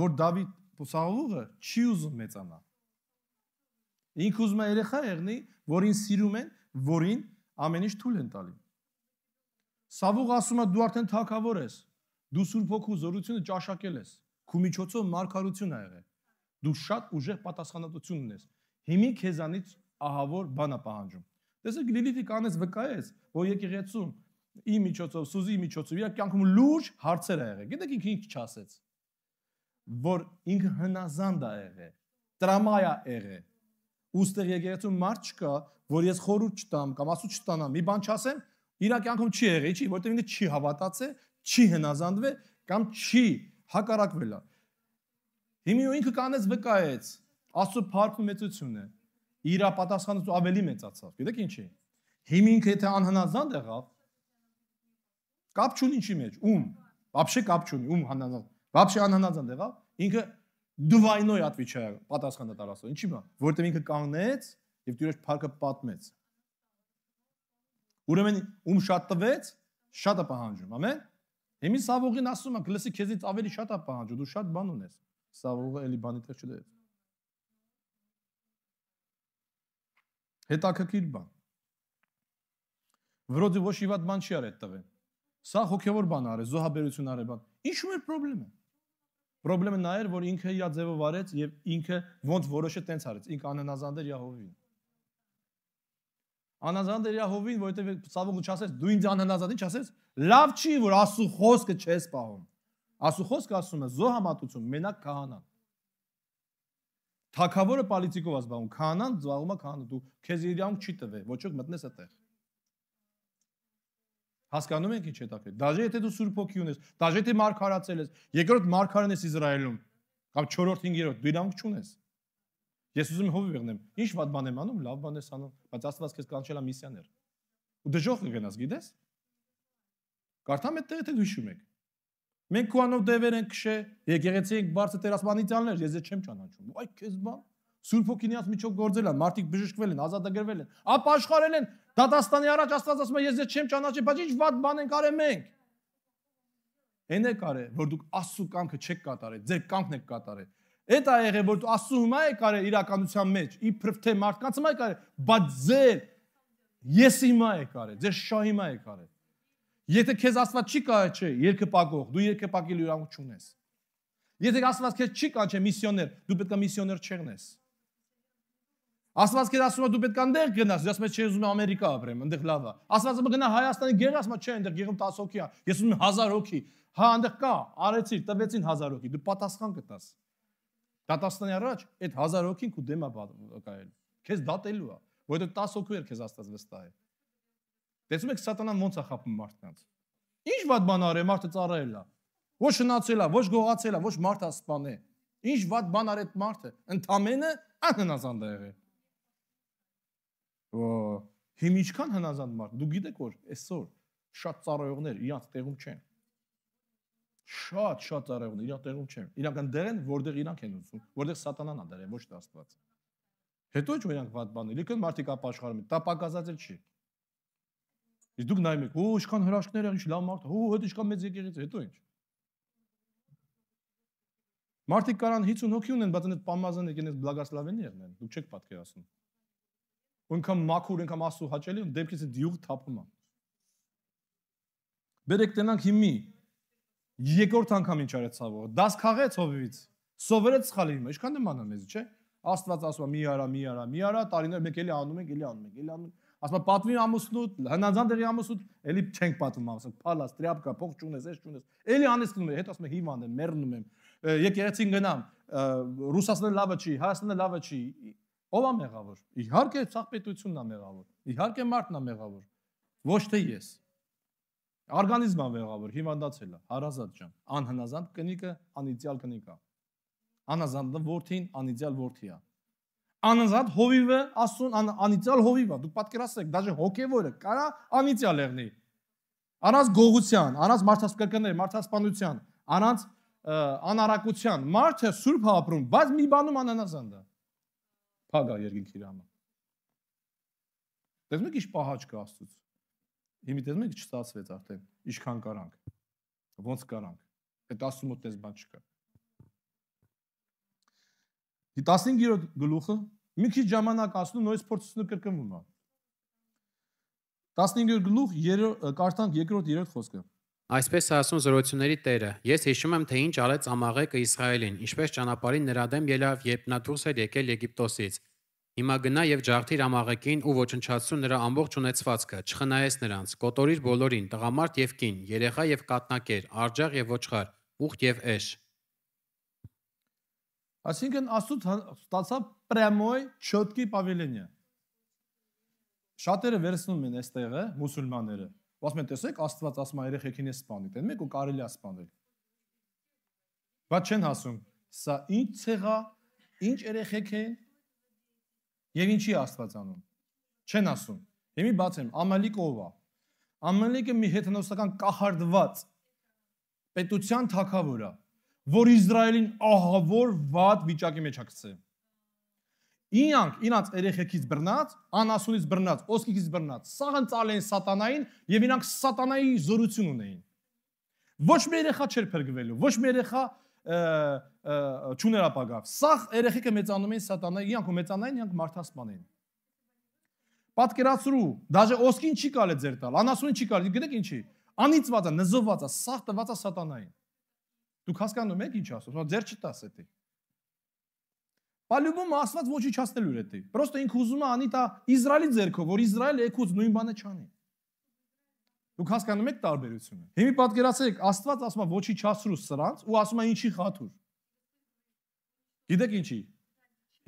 որ Դավիթ Սավուղը չի ուզում մեծանա։ Ինքը ուզում է երեխա եղնի, որին սիրում են, որին ամեն ինչ թույլ են տալի։ Սավուղը ասում է դու արդեն թագավոր ես, դու Սուրբ Հոգու զորությունը ճաշակել ես, քու միջոցով մարգարություն ա եղել, դու շատ ուժեղ պատասխանատվություն ունես։ Հիմի քեզանից ահավոր բան է պահանջում։ Տեսեք Լիլիթի կանեց վկայեց, որ եկեղեցում ի միջոցով, Սուզի միջոցով իր կյանքում լուրջ հարցեր ա եղել։ Գիտեք ինքը ինչ չասեց, որ ինքը հնազանդ ա եղել, տրամայ ա եղել։ Ուստեղ եկեղեցում մարդ չկա, որ ես խորհուրդ չտամ կամ ասու չտանամ, մի բան չասեմ, իր կյանքում չի եղել, չի, որտեղ ինքը չի հավատացել, չի հնազանդվել կամ չի հակառակվել։ Հիմա ինքը կանեց վկայեց, Աստծո փառքը մեծությունը, իր պատասխանատվությունը ավելի մեծացավ։ Գիտեք ինչի։ Հիմա ինքը եթե անհնազանդ եղավ, կապ չունի ինչի մեջ, ում։ Вообще կապ չունի, ում հանանազան։ Вообще անհանազան եղավ, ինքը դվայնոյ отвечаю, պատասխանը տալասո։ Ինչի՞ բա, որտեղ ինքը կանգնեց եւ դուրս փառքը պատմեց։ Ուրեմն ում շատ տվեց, շատ է պահանջում, ամեն։ Հիմի Սավողին ասում է, գլսի քեզից ավելի շատ է պահանջում, դու շատ բան ունես։ Սավողը էլի բանի տեղ չդեց։ Հետաքրքիր բան։ Վրոդի ոչ իվատ բան չի արել տվեն։ Սա հոգևոր բան արել, զոհաբերություն արել բան։ Ինչու՞ էր խնդրեմը։ Խնդրեմը նա էր, որ ինքը իր ձևով արեց եւ ինքը ոնց որոշը տենց արեց, ինքը անհնազանդ էր Յահովին։ Անհնազանդ էր Յահովին, որովհետեւ Սավողը չասեց, դու ինձ անհնազանդ ինչ ասես, լավ չի, որ Աստծո խոսքը չես պահում։ Աստծո խոսքը ասում է զոհամատություն, մենակ քահանան։ Թագավորը պոլիտիկով է զբաղվում, քահանան զբաղվում է քահանա, դու քեզ իրավունք չի տվել, ոչ ոք մտնես այդտեղ։ Հասկանում եք ինչ հետաքրքիր։ Դաժե եթե դու Սուրբ Հոգի ունես, դաժե եթե մարգարացել ես, երկրորդ մարգարեն ես Իսրայելում, կամ 4-րդ, 5-րդ, դու իրավունք չունես։ Ես ուզում եմ հովիվ եղնեմ։ Ինչ վատ բան եմ անում, լավ բան ես անում, բայց Աստված քեզ կանչել է միսիաներ։ Ու դժոխ կգնաս, գիտես։ Կարդամ այդտեղ եթե դու հիշում եք։ Մենք քուանով դևեր ենք քշե, եկեղեցի ենք բարձր տերասմանիցիալներ, ես չեմ ճանաչում։ Այ քեզ բան։ Սուրբ Հոգինիած միջով գործել են, մարդիկ բժշկվել են, ազատագրվել են, ապաշխարել են։ Դատաստանի առաջ Աստված ասում է, ես չեմ ճանաչի, բայց ինչ վատ բան ենք արել մենք։ Էն է կարե, որ դուք Աստծո կամքը չեք կատարել, ձեր կամքն եք կատարել։ Այդ է եղել, որ դու Աստծո հիմա եք արել իրականության մեջ, իբրև թե մարդկանց հիմա եք արել, բայց ձեր ես հիմա եք արել, ձեր շահ հիմա եք արել։ Եթե քեզ Աստված չի կանչել երկրպագող, դու երկրպագելու իրավունք չունես։ Եթե Աստված քեզ չի կանչել միսիոներ, դու պետք է միսիոներ չեղնես։ Աստված քեզ ասում է դու պետք է այնտեղ գնաս, ես մեծ չեմ ուզում Ամերիկա ապրեմ, այնտեղ լավ է։ Աստված ասում է գնա Հայաստանի գեր, ասում է չէ, այնտեղ գերում 10 հոգի է, ես ուզում եմ 1000 հոգի։ Հա, այնտեղ կա, արեցիր, տվեցին 1000 հոգի, դու պատասխան կտաս։ Դատաստանի առաջ այդ 1000 հոգին քու դեմ է կայել։ Քեզ դատելու է, որովհետև 10 հոգու էր քեզ Աստված վստահել։ Տեսնում եք սատանան ոնց է խափում մարդկանց։ Ինչ վատ բան արել, մարդը ծառայել է։ Ոչ շնացել է, ոչ գողացել է, ոչ մարդը սպանել։ Ինչ վատ բան արել այդ մարդը, ընդամենը անհնազանդ է եղել։ Հիմա ինչքան հնազանդ մարդ, դու գիտեք որ այսօր շատ ծառայողներ իրանց տեղում չեն։ Շատ ծառայողներ իրանց տեղում չեն։ Իրանք դեր են, որտեղ իրանք են ուզում, որտեղ սատանան է դրել, ոչ թե Աստված։ Հետո ինչ որ իրանք վատ բաներ, լիքը մարդիկ ապաշխարում են, դա պակասած էլ չի։ Իսկ դուք նայում եք, ինչքան հրաշքներ են, ինչ լավ մարդ, հետ ինչքան մեծ եկեղեցի, հետո ինչ։ Մարդիկ կարան 50 հոգի ունեն, բայց այդ պամազան եկեն այս բլագասլավենի եղնեն, դուք չեք պատկերացնում։ Ինքան մաքուր, ինքան Աստծո հաճելի, ու դեպքից դյուղ թափում է։ Բերեք տնանք հիմի երկրորդ անգամ ինչ արեց Սավողը, դաս քաղեց հովիվից, սովորեց սխալի հիմա, ինչքան նման է մեզ, չէ՞։ Աստված ասում է մի արա, տարիներ մեկ էլի անում ենք։ Ասում է պատվի ամուսնու, հնազանդ երի ամուսնու, էլի չենք պատվում ամուսնու, փալաս, տրյապկա, փող չունես, էս չունես։ Էլի անես կնում եմ, հետ ասում եմ հիվանդ եմ, մեռնում եմ։ Եկեղեցին գնամ, Ռուսաստանը լավը չի, Հայաստանը լավը չի։ Ո՞վ է մեղավոր։ Իհարկե ցաղպետությունն է մեղավոր։ Իհարկե մարդն է մեղավոր։ Ոչ թե ես։ Օրգանիզմը մեղավոր, հիվանդացել է, հարազատ ջան։ Անհնազանդ կնիկը, անիդեալ կնիկա։ Անհնազանդը որդին, անիդեալ որդի է։ Անհնազանդ հովիվը, Աստծուն անիդեալ հովիվ է։ Դուք պատկերացրեք, դաժե հոգևորը կարա անիդեալ եղնի։ Առանց գողության, առանց մարդասպանության, մարդասպանության, առանց անարակության, մարդը սուրբ ապրում, բայց մի բանում անհնազանդ է։ Փագա երկինքի իրամը։ Տեսնում եք ինչ պահաճ կա Աստծուց։ Հիմա տեսնում եք չստացվեց արդեն, ինչքան կարանք։ Ոնց կարանք։ Այդ Աստծու մոտ դες բան չկա։ 15-րդ գլուխը մի քիչ ժամանակ ասնում նույնիսկ փորձությունը կրկնվում է։ 15-րդ գլուխ կարդանք 2-3 խոսքը։ Այսպես ասում զորությունների Տերը. Ես հիշում եմ, թե ինչ արեց Ամաղեկը Իսրայելին, ինչպես ճանապարհին նրա դեմ ելավ, երբ նա դուրս էր եկել Եգիպտոսից։ Հիմա գնա եւ ջարդիր Ամաղեկին ու ոչնչացրու նրա ամբողջ ունեցվածքը, չխնայես նրանց, կոտորիր բոլորին, տղամարդ եւ կին, երեխա եւ կատնակեր, արջաղ եւ ոչխար, ուղտ եւ էշ։ Այսինքն Աստծո ստացավ պրամոյ չոտկի պավելենիա։ Շատերը վերցնում են այստեղը մուսուլմանները։ Ասում են, տեսեք, Աստված ասում է երեխեքին է սպանի, տեն մեկ ու կարելի է սպանել։ Բայց չեն ասում, սա ինչ ցեղա, ինչ երեխեք են եւ ինչի Աստված անում։ Չեն ասում։ Հիմի բացեմ, Ամալիկ ով է։ Ամալիկը մի հետնոսական կախարդված պետության թագավորը, որ Իսրայելին ահավոր վատ վիճակի մեջ ակցե։ Իրանք երեխեքից բռնած, անասունից բռնած, ոսկիկից բռնած, սաղն ծալ են սատանային եւ իրանք սատանայի զորություն ունեին։ Ոչ մի երեխա չէր փրկվելու, ոչ մի երեխա չուներ ապագա։ Սաղ երեխեքը մեծանում էին սատանայի, իրանք մեծանային, իրանք մարդասպան էին։ Պատկերացրու, դաժե ոսկին չի կարելի ձեր տալ, անասունին չի կարելի, գիտեք ինչի։ Անիծված է, նզովված է, սաղ տված է սատանային։ Դուք հասկանում եք ինչ ասում, ձեր չտաս էտի։ Պալյուբում ասված ոչնչացնելու էր էտի։ Պրոստը ինքը ուզում է անի տա Իսրայելի ձեռքով, որ Իսրայելը եկուց նույն բանը չանի։ Դուք հասկանում եք տարբերությունը։ Հիմա պատկերացրեք, Աստված ասում է ոչնչացրու սրանց ու ասում է ինչի խաթուր։ Գիտեք ինչի։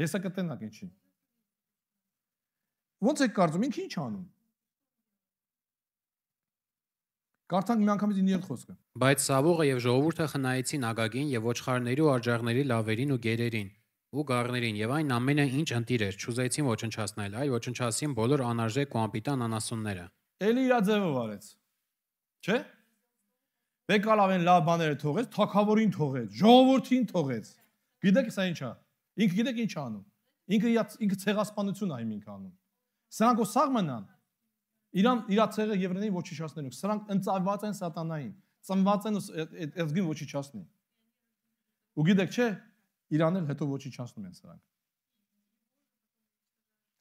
Հեսա կտենակ ինչի։ Ոնց եք կարծում, ինքը ինչ անում։ Կարդանք մի անգամից 9 խոսքը։ Բայց Սավուղը եւ ժողովուրդը խնայեցին Ագագին եւ ոչխարների ու աջաղների լավերին ու գերերին ու գառներին եւ այն ամենը ինչ ընտիր էր, չուզեցին ոչնչացնել, այլ ոչնչացին բոլոր անարժեք ու անպիտան անասունները։ Էլի իր ձևով արեց։ Չէ՞։ Բեկալավեն լավ բաները թողեց, թակավորին թողեց, ժողովրդին թողեց։ Գիտեք սա ինչ է։ Ինքը գիտեք ինչ անում։ Ինքը ցեղասպանություն է հիմա ինքը անում։ Սրանք ոսաղ մնան։ Իրա ցեղը եվրեներին ոչնչացնելու։ Սրանք ընծայված են սատանային, ծնված են ազգին ոչնչացնի։ Ու գիտեք չէ, Իրանն էլ հետո ոչնչացնում են սրանք։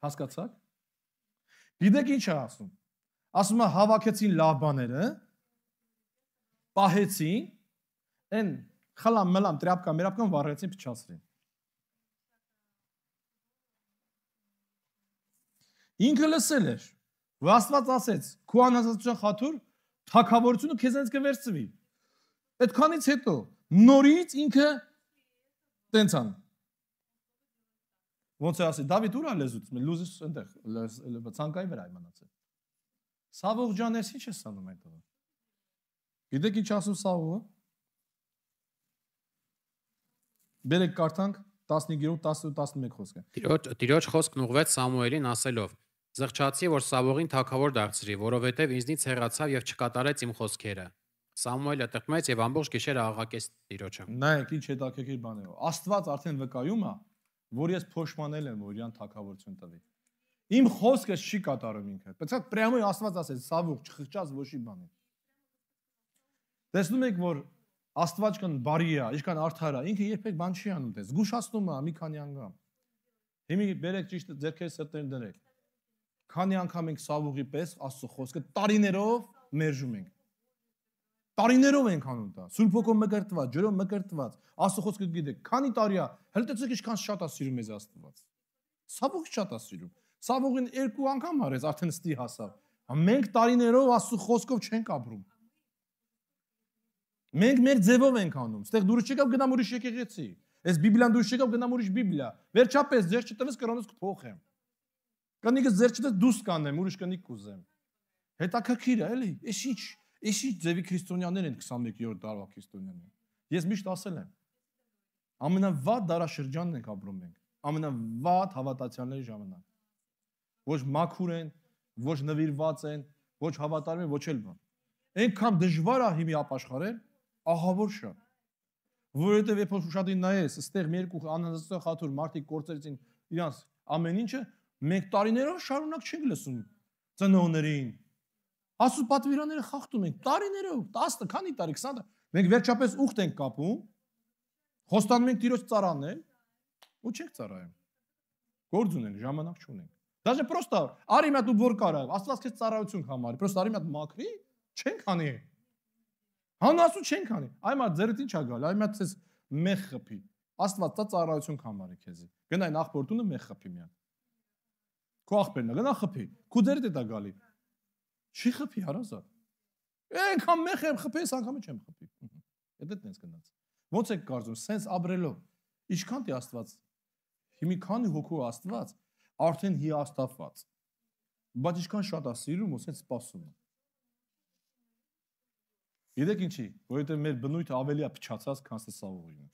Հասկացաք։ Գիտեք ինչ է ասում։ Ասում է հավաքեցին լավ բաները, պահեցին, են խլամ մլամ տրապկա մերապկան վառեցին փչացրին։ Ինքը լսել էր, որ Աստված ասեց, քո անազատության խաթուր թագավորությունը քեզանից կվերցվի։ Այդքանից հետո նորից ինքը տենց ան։ Ոնց է ասի, Դավիթ ուր է լեզուց, լուզից այնտեղ ցանկայի վրա իմանացել։ Սավուղ ջան, ես ինչ ես անում այդտեղ։ Գիտեք ինչ ասում Սավուղը։ Բերեք կարդանք 15-10-11 խոսքը։ Տիրոջ խոսքն ուղղվեց Սամուելին ասելով. Զղջացի, որ Սավուղին թագավոր դարձրի, որովհետև ինձնից հեռացավ եւ չկատարեց իմ խոսքերը։ Սամուելը տրտմեց եւ ամբողջ գիշերը աղաղակեց Տիրոջը։ Նայեք ինչ հետաքրքիր բան է։ Աստված արդեն վկայում է, որ ես փոշմանել եմ, որ իրան թագավորություն տվի։ Իմ խոսքը չի կատարում ինքը։ Բայց պրյամոյ Աստված ասեց, Սավուղ չխղճած ոչի բանի։ Տեսնում եք, որ Աստված կան բարի է, ինչքան արդար է, ինքը երբեք բան չի անում դες։ Զգուշացնում է մի քանի անգամ։ Հիմա բերեք ճիշտ ձեռքերի սրտերին դրեք։ Քանի անգամ ենք Սավուղի պես Աստծո խոսքը տարիներով մերժում ենք։ Տարիներով ենք անում դա։ Սուրբ Հոգով մկրտված, ջրով մկրտված, Աստծո խոսքը գիտեք, քանի տարի է, հենց ինչքան շատ է սիրում մեզ Աստված։ Սավուղը շատ է սիրում։ Սավուղին 2 անգամ արեց, արդեն ստի հասավ։ Մենք տարիներով Աստծո խոսքով չենք ապրում։ Մենք մեր ձևով ենք անում։ Ստեղ դուրս չեկավ գնամ ուրիշ եկեղեցի։ Այս Բիբլիան դուրս չեկավ գնամ ուրիշ Բիբլիա։ Վերջապես ձեր չտվես կրոնից կփոխեմ։ Կնիկս ձեր չտվես դուս կանեմ, ուրիշ կնիկ կուզեմ։ Հետաքրքիր է, էլի։ Էսի ձևի քրիստոնյաներ են 21-րդ դարվա քրիստոնյաներ։ Ես միշտ ասել եմ։ Ամենավատ դարաշրջանն ենք ապրում մենք։ Ամենավատ հավատացյալների ժամանակ։ Ոչ մաքուր են, ոչ նվիրված են, ոչ հավատարիմ են, ոչ էլ բան։ Այնքան դժվար է հիմի ապաշխարել, ահավոր շատ։ Որովհետև երբ որ շուշադին նայես, այստեղ մի երկու անհանդեսության խաթուր մարդիկ կորցրեցին իրանց ամեն ինչը, մենք տարիներով շարունակ չենք լսում ծնողներին։ Աստծո պատվիրանները խախտում ենք տարիներով, 10 քանի տարի, 20 տարի։ Մենք վերջապես ուխտ ենք կապում, խոստանում ենք Տիրոջ ծառանել, ու չենք ծառայում։ Գործ ունենք, ժամանակ չունենք։ Դաժե պրոստա արի մի հատ ու որ կարա, Աստված քեզ ծառայություն կհամարի, պրոստա արի մի հատ մաքրի, չենք անի։ Հանասու չենք անի։ Այ մա ձերդ ինչ ա գալ, այ մա ցես մեղ խփի։ Աստված դա ծառայություն կհամարի քեզի։ Գնային աղբորտունը մեղ խփի մի հատ։ Քո աղբերն է, գնա խփի։ Քո ձերդ է դա գալի։ Չի խփի հարազատ։ Այնքան մեղ եմ խփի, այս անգամը չեմ խփի։ Դա դենց գնաց։ Ոնց եք կարծում, սենց ապրելով, ինչքան դի Աստված։ Հիմի քանի հոգու Աստված արդեն հիաստափված։ Բայց ինչքան շատ է սիրում ու սենց սպասում է։ Գիտեք ինչի, որովհետև մեր բնույթը ավելի է փչացած, քան Սավուղին։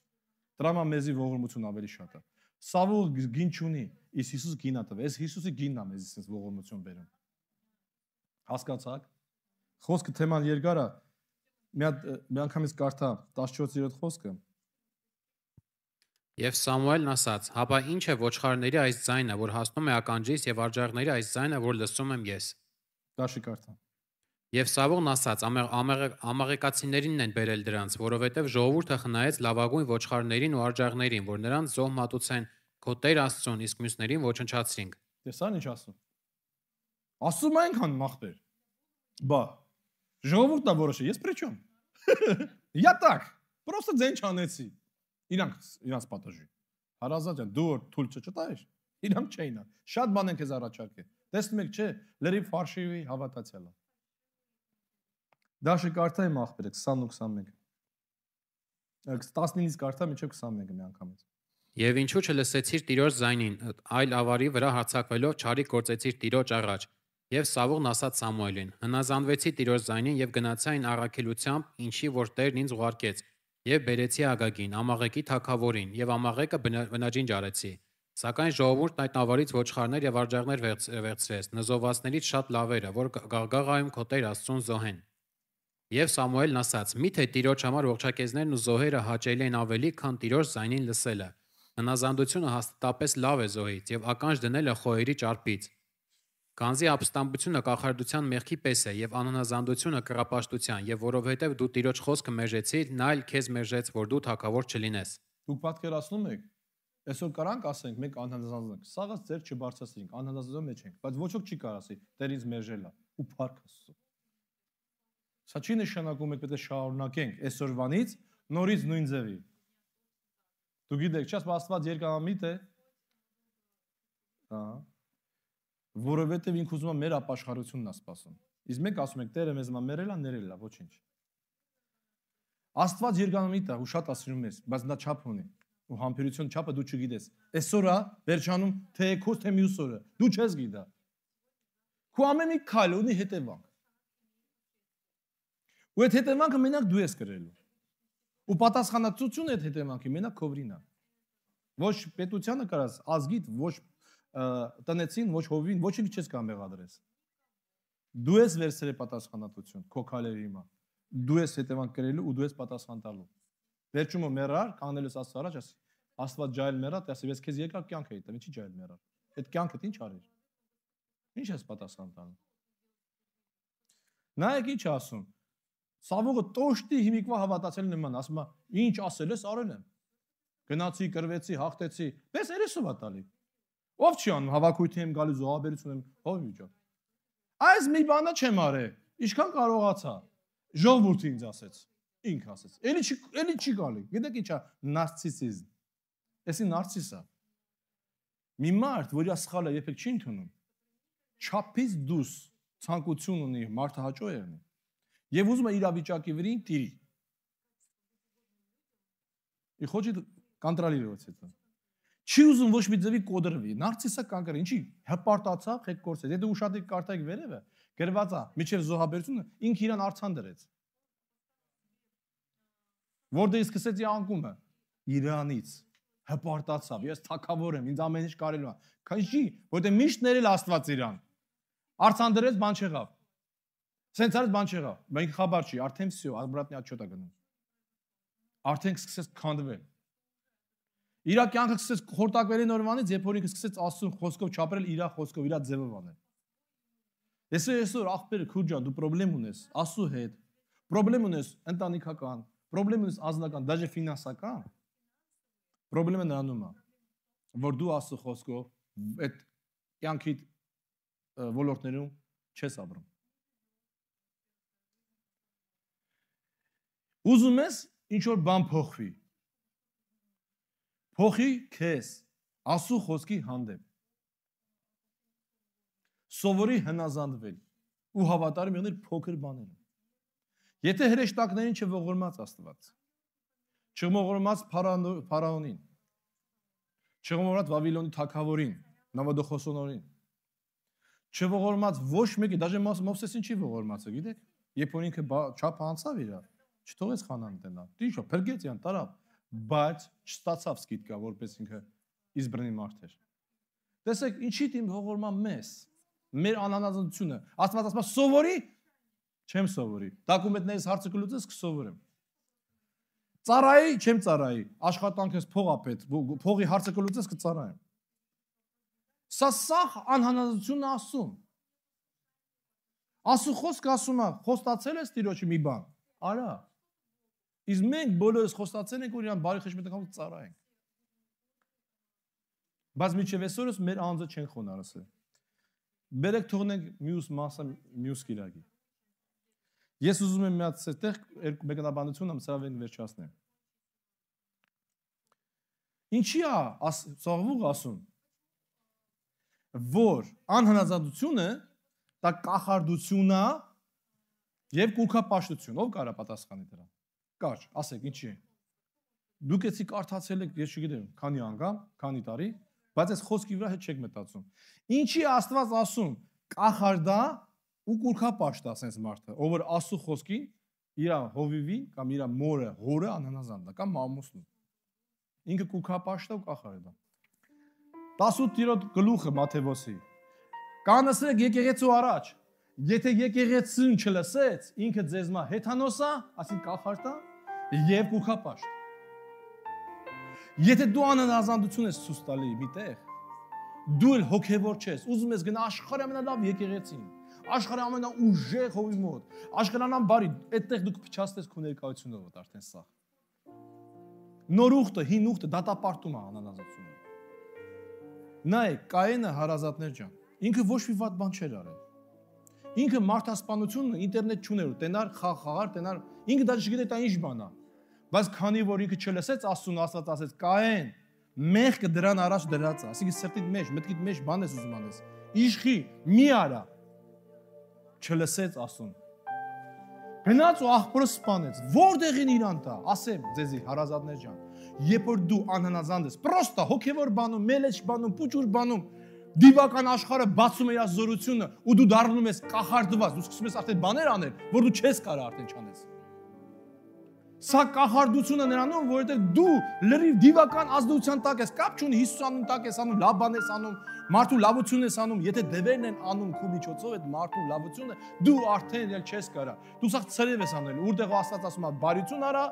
Դրա համար մեզի ողորմություն ավելի շատ է։ Սավուղը գին չունի, իսկ Հիսուս գին է տվել։ Այս Հիսուսի գինն է մեզի սենց ողորմություն բերում։ Հասկացաք։ Խոսքը թեման երկար է, մի անգամից կարդա 14-րդ խոսքը։ Եվ Սամուելն ասաց. «Հապա ինչ է ոչխարների այս ձայնը, որ հասնում է ականջիս, եւ արջաղների այս ձայնը, որ լսում եմ ես»։ Դաշի կարդա։ Եվ Սավողն ասաց. «Ամաղեկացիներինն են բերել դրանց, որովհետև ժողովուրդը խնայեց լավագույն ոչխարներին ու արջաղներին, որ նրանց զոհ մատուցեն քո Տեր Աստծուն, իսկ մյուսներին ոչնչացրինք»։ Տեսա՞ն ինչ ասում։ Ասում այնքան մախբեր։ Բա ժողովուրդն է որոշը, ես պրիչոմ։ Я так, просто ձեն չանեցի։ Իրանց պատժի։ Հարազատ ջան, դու որ թույլ չճտայր, իրանք չէին։ Շատ բան են քեզ առաջարկել։ Տեսնում եք, չէ, լրիվ ֆարշիվի հավատացյալ է։ Դաշը կարդա իմ ախպերը 20 ու 21։ 19-ից կարդա մինչև 21-ը մի անգամից։ Եվ ինչու չլսեցիր Տիրոջ ձայնին, այլ ավարի վրա հարձակվելով չարիք գործեցիր Տիրոջ առաջ։ Եվ Սավողն ասաց Սամուելին. հնազանդվեցի Տիրոջ ձայնին եւ գնացա այն առաքելությամբ, ինչի որ Տերն ինձ ուղարկեց, եւ բերեցի Ագագին, Ամաղեկի թագավորին, եւ Ամաղեկը բնաջինջ արեցի։ Սակայն ժողովուրդն այդ ավարից ոչխարներ եւ արջաղներ վերցրեց, նզովվածներից շատ լավերը, որ գաղգաղայում քո Տեր Աստծուն զոհեն։ Եվ Սամուելն ասաց. միթե Տիրոջ համար ողջակեզներն ու զոհերը հաճելի են ավելի, քան Տիրոջ ձայնին լսելը։ Հնազանդությունը հաստատապես լավ է զոհից եւ ականջ դնելը խոհերի ճարպից։ Կանզի ապստամբությունը կախարդության մեղքի պես է եւ անհնազանդությունը կռապաշտության, եւ որովհետեւ դու Տիրոջ խոսքը մերժեցիր, նա էլ քեզ մերժեց, որ դու թագավոր չլինես։ Դուք պատկերացնում եք, այսօր կարանք ասենք, մենք անհնազանդ ենք, սաղած ձեր չբարձրացրինք, անհնազանդության մեջ ենք, բայց ոչ ոք չի կարող ասի, Տեր ինձ մերժել է ու փառք Աստծո։ Սա չի նշանակում մենք պետք է շարունակենք այսօրվանից նորից նույն ձևի։ Դու գիտեք, չես Աստված երկամիտ է։ Հա։ Որովհետև ինքը ուզում է մեր ապաշխարությունն է սպասում։ Իսկ մենք ասում ենք Տերը մեզ մերել է, ներել է, ոչինչ։ Աստված երկամիտ է ու շատ ասում ես, բայց նա չափ ունի։ Ու համբերություն չափը դու չգիտես։ Այսօր է վերջանում թե քոս թե մյուս օրը։ Դու չես գիտա։ Քո ամեն մի քայլ ունի հետևանք։ Ու այդ հետևանքը մենակ դու ես կրելու։ Ու պատասխանատվությունը այդ հետևանքի մենակ քովրին է։ Ոչ պետությանը կարաս, ազգիդ, ոչ տնեցին, ոչ հովին, ոչինչ չես կարող մեղադրես։ Դու ես վերցրել պատասխանատվություն քո քայլերի հիմա։ Դու ես հետևանք կրելու ու դու ես պատասխան տալու։ Վերջումը մեռար, կանգնելուց Աստծո առաջ ասի, Աստված ջայլ մեռա, ասի, ես քեզ երկար կյանք էի տվել, ինչի ջայլ մեռար։ Այդ կյանքդ ինչ արիր։ Ինչ ես պատասխան տալու։ Նայեք ինչ ասում։ Սավողը տոշտի հիմիկվա հավատացել նման, ասում է, ինչ ասել ես, արել եմ։ Գնացի, կրվեցի, հաղթեցի, պես 30 տալի։ Ով չի անում, հավաքույթի եմ գալու, զոհաբերություն եմ, ով վիճա։ Այս մի բանը չեմ արել, ինչքան կարողացա։ Ժողովուրդը ինձ ասեց, ինք ասեց։ Էլի չի գալի։ Գիտեք ինչա, նարցիսիզմ։ Էսի նարցիս է։ Մի մարդ, որի սխալը երբեք չի ընդունում, չափից դուրս ցանկություն ունի մարդը հաճո եղնի։ Եվ ուզում է իրավիճակի վրին տիրի։ И хочет контролировать это։ Չի ուզում ոչ մի ձևի կոդրվի։ Նարցիսը կանգր, ինչի հպարտացավ, հետ կորցեց։ Եթե ուշադիր կարտայք վերևը, գրված է, միջև զոհաբերությունը ինքը իրան արցան դրեց։ Որտեղ սկսեց իր անկումը Իրանից, հպարտացավ, ես թագավոր եմ, ինձ ամեն ինչ կարելու է։ Քանչի, որտեղ միշտ ներել Աստված իրան։ Արցան դրեց, բան չեղավ։ Սենց արեց, բան չեղավ։ Մենք խաբար չի, արդեն всё, обратный отчет է գնում։ Արդեն սկսեց քանդվել։ Իր կյանքը սկսեց խորտակվելի նորմանից, երբ որ ինքը սկսեց Աստծուն խոսքով չապրել, իր խոսքով, իր ձևով անել։ Այսօր ախպերը քուր ջան, դու խնդրեմ ունես Աստծո հետ, խնդրեմ ունես ընտանիքական, խնդրեմ ունես ազնական, даже ֆինանսական։ Խնդրեմը նրանում է, որ դու Աստծո խոսքով այդ կյանքի ոլորտներում չես ապրում։ Ուզում ես ինչ որ բան փոխվի։ Փոխի քեզ Աստծո խոսքի հանդեպ։ Սովորի հնազանդվել ու հավատարիմ եղնել փոքր բաներում։ Եթե հրեշտակներին չողորմած Աստված, չողորմած Փարաոնին, չողորմած Վավիլոնի թագավորին, Նավադոխոսորին, չողորմած ոչ մեկի, даже Մովսեսին չի ողորմացը, գիտեք, երբ որ ինքը չափ անցավ իր, չթողեց խանան տենա։ Դիշո, փրկեց իրան, տարավ, բայց չստացավ սկիթկա, որպես ինքը իզբրնի մարդ էր։ Տեսեք, ինչի դիմ ողորմա մեզ, մեր անհնազանդությունը, Աստված ասում է սովորի Չեմ սովորի։ Դոկումենտներից հարցը կլուծես կսովորեմ։ Ծառայի, չեմ ծառայի, աշխատանքս փող է պետք, փողի հարցը կլուծես կծառայեմ։ Սա սաղ անհանազությունն ասում։ Ասու խոսք ասում է, խոստացել ես Տիրոջը մի բան, արա։ Իսկ մենք բոլորս խոստացել ենք, որ իրան բարի խշմետական ծառայենք։ Բայց մինչև այսօրս մեր անձը չեն խոնարհացել։ Բերեք թողնենք մյուս մասը մյուս կիրակի։ Ես ուզում եմ մի հատ այդտեղ մեկնաբանությունը սրավեն վերջացնեմ։ Ինչի է Սաղմուղը ասում, որ անհնազանդությունը դա կախարդություն է եւ կուլքապաշտություն, ով կարա պատասխանի դրան։ Կար, ասեք, ինչի է։ Դուք էսի կարդացել եք, ես չգիտեմ, քանի անգամ, քանի տարի, բայց այս խոսքի վրա հետ չեք մտածում։ Ինչի է Աստված ասում, կախարդա ու կուլքապաշտ ասենց մարդը, ով որ ասու խոսքին իր հովիվի կամ իր մորը, հորը անհնազանդ է, կամ մամուսն։ Ինքը կուլքապաշտ է ու կախարդ է։ 18-րդ գլուխը Մատթեոսի։ Կանասեք եկեղեցու առաջ։ Եթե եկեղեցին չլսեց, ինքը ձեզ մա հեթանոս է, ասին կախարդ է եւ կուլքապաշտ։ Եթե դու անհնազանդություն ես ցույց տալի միտեղ, դու էլ հոգևոր չես, ուզում ես գնա աշխարհի ամենալավ եկեղեցին, աշխարհի ամենաուժեղ հովի մոտ, աշխարհանան բարի, այդտեղ դուք փչացնես քո ներկայությունով արդեն սա։ Նոր ուխտը, հին ուխտը դատապարտում է անհնազանդությունը։ Նայ, Կայենը հարազատներ ջան, ինքը ոչ մի վատ բան չէր արել։ Ինքը մարդասպանությունը ինտերնետ չուներ, տենար խաղար, տենար, ինքը դա չգիտեր դա ինչ բան է։ Բայց քանի որ ինքը չլսեց Աստծուն, Աստված ասեց Կայեն, մեղքը դրան առաջ դրած է, ասիկի սրտիդ մեջ, մտքիդ մեջ բան ես ուզում անես։ Իշխի, մի արա։ Չլսեց Աստծուն։ Գնաց ու աղբորը սպանեց։ Որտեղին իրան տա, ասեմ ձեզի հարազատներ ջան, երբ որ դու անհնազանդ ես, պրոստա հոգևոր բանում, մելեչ բանում, պուճուր բանում, դիվական աշխարհը բացում է իր զորությունը ու դու դառնում ես կախարդված, դու սկսում ես արդեն բաներ անել, որ դու չես կարող արդեն չանես։ Սա կախարդությունը նրանով, որովհետև դու լրիվ դիվական ազդեցության տակ ես, կապ չունի Հիսուս անուն տակ ես անում, լավ բան ես անում, մարդու լավություն ես անում, եթե դևերն են անում քո միջոցով այդ մարդու լավությունը, դու արդեն էլ չես կարող։ Դու սա ցրև ես անել, որտեղ Աստված ասում է բարություն արա,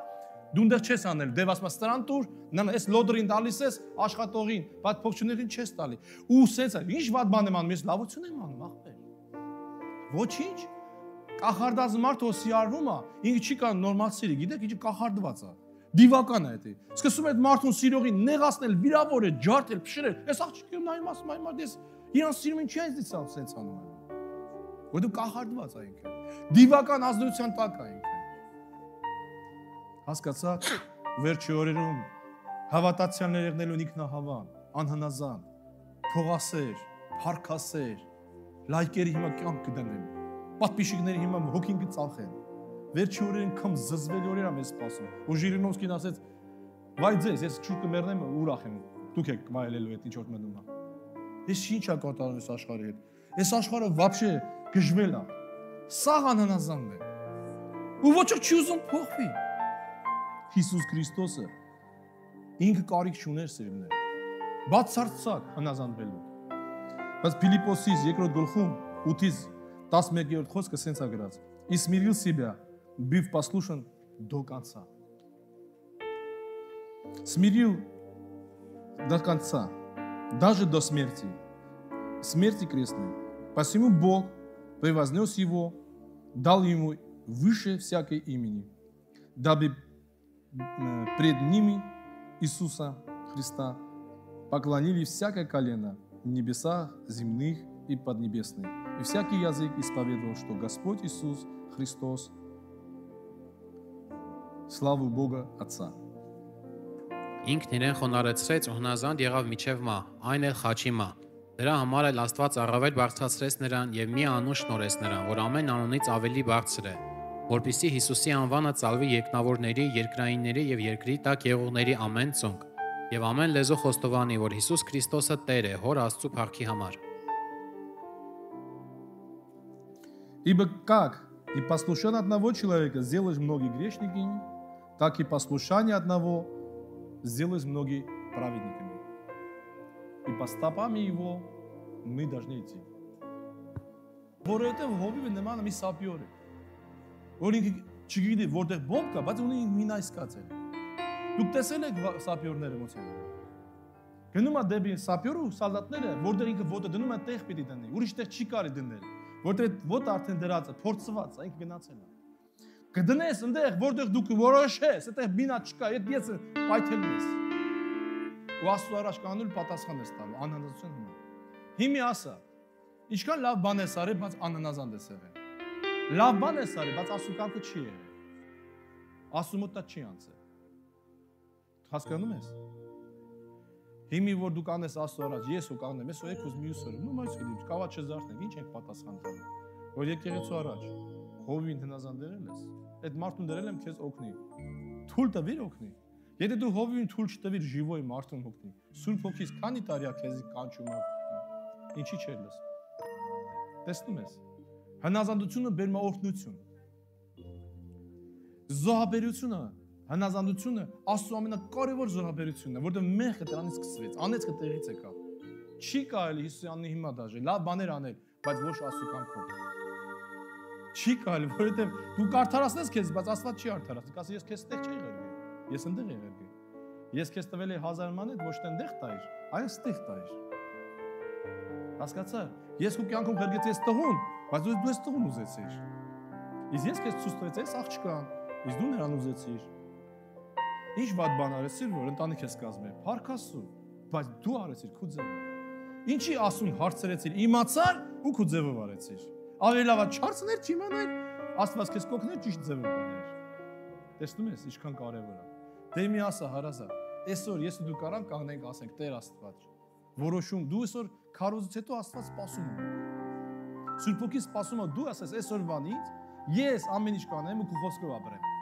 դու այնտեղ չես անել, դև ասում է սրան տուր, նա այս լոդրին տալիս ես աշխատողին, բայց փոխչուներին չես տալի։ Ու սենց է, ինչ վատ բան եմ անում, ես լավություն եմ անում, ախպեր։ Ոչինչ։ Կախարդած մարդը սիրվում է, ինքը չի կարող նորմալ սիրի, գիտեք, ինչ կախարդված է։ Դիվական է դա։ Սկսում է այդ մարդուն սիրողին նեղացնել, վիրավորել, ջարդել, փշրել։ Այս աղջիկը նայում ասում այ մարդ ես իրան սիրում ինչ է դից սենց անում։ Որ դու կախարդված է ինքը։ Դիվական ազդեցության տակ է ինքը։ Հասկացա՞ք, վերջի օրերում հավատացյալներ եղնելուն ինքնահավան, անհնազանդ, փողասեր, փառքասեր, լայքերի հիմա կյանք կդնեն։ Պատպիշիկների հիմա հոգին կծախեն։ Վերջի օրերին քմ զզվելի օրեր եմ սպասում։ Ու Ժիրինովսկին ասեց. «Վայ ձեզ, ես չուր կմեռնեմ, ուրախ եմ։ Դուք եք մայելելու այդ ինչ որ մնում է»։ Ես ինչ է կատարում այս աշխարհի հետ։ Այս աշխարհը вообще գժվել է։ Սաղ անհնազանդն է։ Ու ոչ ոք չի ուզում փոխվի։ Հիսուս Քրիստոսը ինքը կարիք չուներ սիրելիներ։ Բացարձակ հնազանդվելու։ Բայց Փիլիպոսիս 2-րդ գլխում 8-ից 11-րդ խոսքը սենց է գրած. «И смирил себя, быв послушен до конца». Смирил до конца, даже до смерти крестной. Посему Бог превознес его, дал ему выше всякой имени, дабы пред ними Иисуса Христа поклонили всякое колено в небесах земных и поднебесных. И всякий язык исповедовал, что Господь Иисус Христос, славу Бога Отца. Ինքն իրեն խոնարհեցրեց ու հնազանդ եղավ միջև մահ, այն էլ խաչի մահ։ Դրա համար էլ Աստված առավել բարձրացրեց նրան եւ մի անուն շնորհեց նրան, որ ամեն անունից ավելի բարձր է, որպեսզի Հիսուսի անվանը ծալվի երկնավորների, երկրայինների եւ երկրի տակ եղողների ամեն ծունկ, եւ ամեն լեզու խոստովանի, որ Հիսուս Քրիստոսը Տեր է, Հոր Աստծո փառքի համար։ Ибо как и послушание одного человека сделаешь многие грешниками, так и послушание одного сделаешь многие праведниками. И по стопам его мы должны идти. Որովհետև հովիվը նման է մի սապյորի։ որ ինքը չգիտի որտեղ բոմբ կա, բայց ունի մինա իսկած է։ Դուք տեսել եք սապյորները ոնց են։ Գնում է դեպի սապյորը ու սալդատները, որտեղ ինքը ոտը դնում է, տեղ պիտի դնի, ուրիշ տեղ չի կարի դնել, որտեղ ոտը արդեն դրած է, փորձված է, ինքը գնացել է։ Կդնես այնտեղ, որտեղ դուք որոշես, այդտեղ մինա չկա, այդ ես պայթելու ես։ Ու Աստծո առաջ կանուլ պատասխան ես տալու, անհնազանդություն հիմա։ Հիմի ասա, ինչքան լավ բան ես արել, բայց անհնազանդ ես եղել։ Լավ բան ես արել, բայց Աստծո կամքը չի եղել։ Աստծո մոտ դա չի անցել։ Հասկանում ես։ Հիմի որ դու կանես Աստծո առաջ, ես ու կանեմ, ես ու եկուս մյուսը, նո մայս գիտի, կավա չզարթնենք, ինչ ենք պատասխան տալու։ Որ եկեղեցու առաջ հովին հնազանդ եղել ես, այդ մարդուն դրել եմ քեզ օգնի։ Թույլ տվիր օգնի։ Եթե դու հովին թույլ չտվիր ժիվոյ մարդուն օգնի, Սուրբ Հոգիս քանի տարիա քեզի կանչում է, ինչի չէր լս։ Տեսնում ես։ Հնազանդությունը բերում է օրհնություն։ Զոհաբերությունը, հնազանդությունը Աստծո ամենակարևոր զոհաբերությունն է, որտեղ մեղքը դրանից սկսվեց, անեծքը տեղից եկավ։ Չի կարելի Հիսուսյանի հիմա դաժե, լավ բաներ անել, բայց ոչ Աստծո կամքով։ Չի կարելի, որովհետև դու կարդարացնես քեզ, բայց Աստված չի արդարացնի, ասի ես քեզ ստեղ չի եղել։ Ես ընդեղ եղել։ Ես քեզ տվել եմ 1000 մանետ, ոչ թե ընդեղ տայր, այլ ստեղ տայր։ Հասկացա՞։ Ես քո կյանքում ղրգեցի ես տղուն, բայց դու ես տղուն ուզեցիր։ Իսկ ես քեզ ցույց տվեցի այս աղջկան, իսկ դու նրան ուզեցիր։ Ինչ վատ բան արեցիր, որ ընտանիք ես կազմել, փառքասու, բայց դու արեցիր քո ձևով։ Ինչի ասուն հարցրեցիր, իմացար ու քո ձևով արեցիր։ Ավելի լավ է չարցներ, չիմանալ, Աստված քեզ կօգներ ճիշտ ձևով անել։ Տեսնում ես, ինչքան կարևոր է։ Դե մի ասա հարազատ, այսօր ես ու դու կարանք կանգնենք, ասենք Տեր Աստված։ Որոշում, դու այսօր քարոզից հետո Աստված սպասում է։ Սուրբ Հոգին սպասում է, դու ասես այսօրվանից ես ամեն ինչ կանեմ ու քո խոսքով ապրեմ։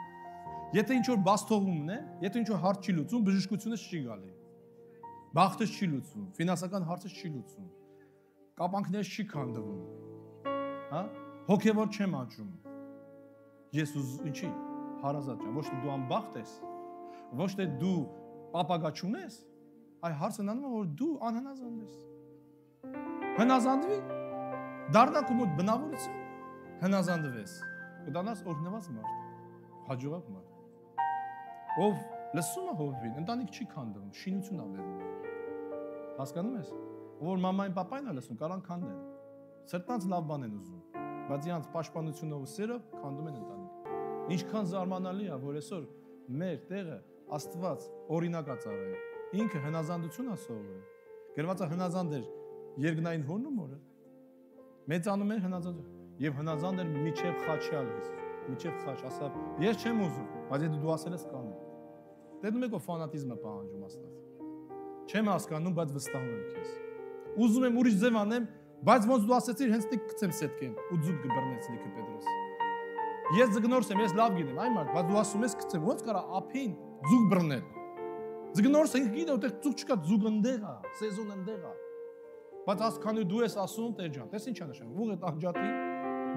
Եթե ինչ որ բաց թողումն է, եթե ինչ որ հարց չի լուծում, բժշկությունը չի գալի։ Բախտը չի լուծում, ֆինանսական հարցը չի լուծում։ Կապանքները չի քանդվում։ Հա? Հոգևոր չեմ աճում։ Ես ինչի հարազատ ջան, ոչ թե դու անբախտ ես, ոչ թե դու պապագա չունես, այ հարցն անում է, որ դու անհնազանդ ես։ Հնազանդվի, դառնա քո մոտ բնավորություն, հնազանդվես, կդառնաս օրհնված մարդ, հաջողակ մարդ։ Ով լսում է հովին, ընտանիք չի քանդվում, շինություն է վերնում։ Հասկանում ես։ Որ մամային, պապային է լսում, կարան քանդեն։ Սրտանց լավ բան են ուզում, բայց իրանց պաշտպանությունով ու սերով քանդում են ընտանիք։ Ինչքան զարմանալի է, որ այսօր մեր տեղը Աստված օրինակ է ծառայել։ Ինքը հնազանդություն է սովորել։ Գրված է հնազանդ էր երկնային հորն ու մորը։ Մեծանում էր հնազանդություն եւ հնազանդ էր միջև խաչյալից, միջև խաչ, ասա, ես չեմ ուզում, բայց եթե դու ասել ես կանեմ։ Դե դու ֆանատիզմը պահանջում Աստված։ Չեմ հասկանում, բայց վստահում եմ քեզ։ Ուզում եմ ուրիշ ձև անեմ, բայց ոնց դու ասեցիր, հենց դիք գցեմ սետքեն ու ձուկ կբռնեց լիքը Պետրոս։ Ես ձգնորս եմ, ես լավ գիտեմ, այ մարդ, բայց դու ասում ես գցեմ, ոնց կարա ափին ձուկ բռնել։ Ձգնորս ինքը գիտե, որտեղ ձուկ չկա, ձուկ ընդեղ է, սեզոն ընդեղ է։ Բայց ասքանի դու ես ասում, Տեր ջան, տես ինչ է նշանակում, ուղղ այդ աղջատի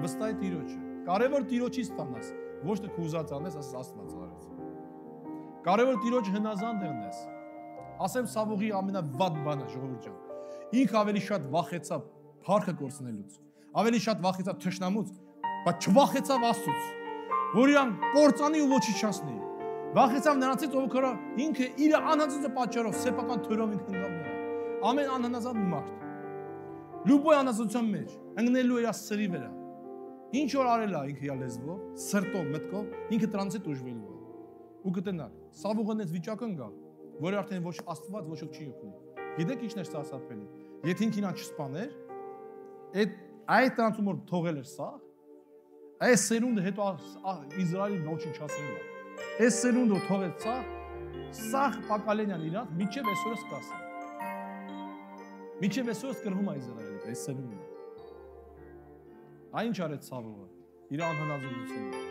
վստահ Տիրոջը։ Կարևոր Տիրոջից ստանաս, ոչ թե քո ուզած անես, ասես Աստված արեց։ Կարևոր Տիրոջ հնազանդ եղնես։ Ասեմ Սավուղի ամենավատ բանը, ժողովուրդ ջան։ Ինքը ավելի շատ վախեցավ փառքը կորցնելուց, ավելի շատ վախեցավ թշնամուց, բայց չվախեցավ Աստծուց, որ իրան կործանի ու ոչնչացնի։ Վախեցավ նրանցից, ով կորա ինքը իր անհնազանդության պատճառով սեփական թորով ինքն ընկավ նրա։ Ամեն անհնազանդ մարդ լուբոյ անհնազանդության մեջ ընկնելու իր սրի վրա։ Ինչ որ արել է ինքը իր լեզվով, սրտով, մտքով, ինքը դրանից է ուժվելու է։ Ու կտենակ, Սավուղն այդ վիճակն գա, որ արդեն ոչ Աստված ոչ ոք չի օգնի։ Գիտեք ինչն է սարսափելի։ Եթե ինքն իրան չսպաներ, այդ տանցում որ թողել էր սա, այս սերունդը հետո Իսրայելին ոչնչացրել է։ Այս սերունդը թողել սա Պակալենյան իրանց միջև այսօրս կասի։ Միջև այսօրս կրվում է Իսրայելը, այս սերունդը։ Այն ինչ արեց Սավուղը, իր անհնազանդությունը։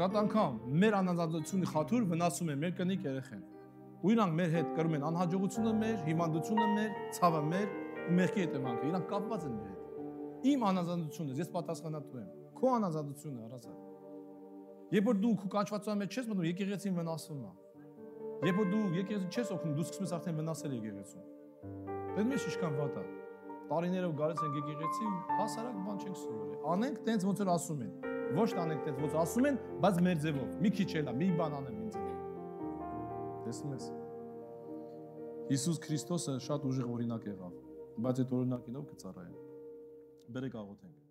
Շատ անգամ մեր անհնազանդությունը խաթուր վնասում է մեր կնիկ երեխեն։ Ու իրանք մեր հետ կրում են անհաջողությունը մեր, հիվանդությունը մեր, ցավը մեր ու մեղքի հետևանքը։ Իրանք կապված են մեր հետ։ Իմ անհնազանդությունս, ես պատասխանատու եմ։ Քո անհնազանդությունը առասար։ Երբ որ դու քո կանչվածության մեջ չես մտնում, եկեղեցին վնասվում է։ Երբ որ դու եկեղեցին չես օգնում, դու սկսում ես արդեն վնասել եկեղեցուն։ Դե դու ինչքան վատ է։ տարիներով գալիս ենք եկեղեցի ու հասարակ բան չենք սովորել։ Անենք տենց ոնց որ ասում են։ Ոչ թե անենք տենց ոնց ասում են, բայց մեր ձևով։ Մի քիչ էլ է, մի բան անեմ ինձ ձևով։ Տեսնում ես։ Հիսուս Քրիստոսը շատ ուժեղ օրինակ եղավ, բայց այդ օրինակինով կծառայեն։ Բերեք աղոթենք։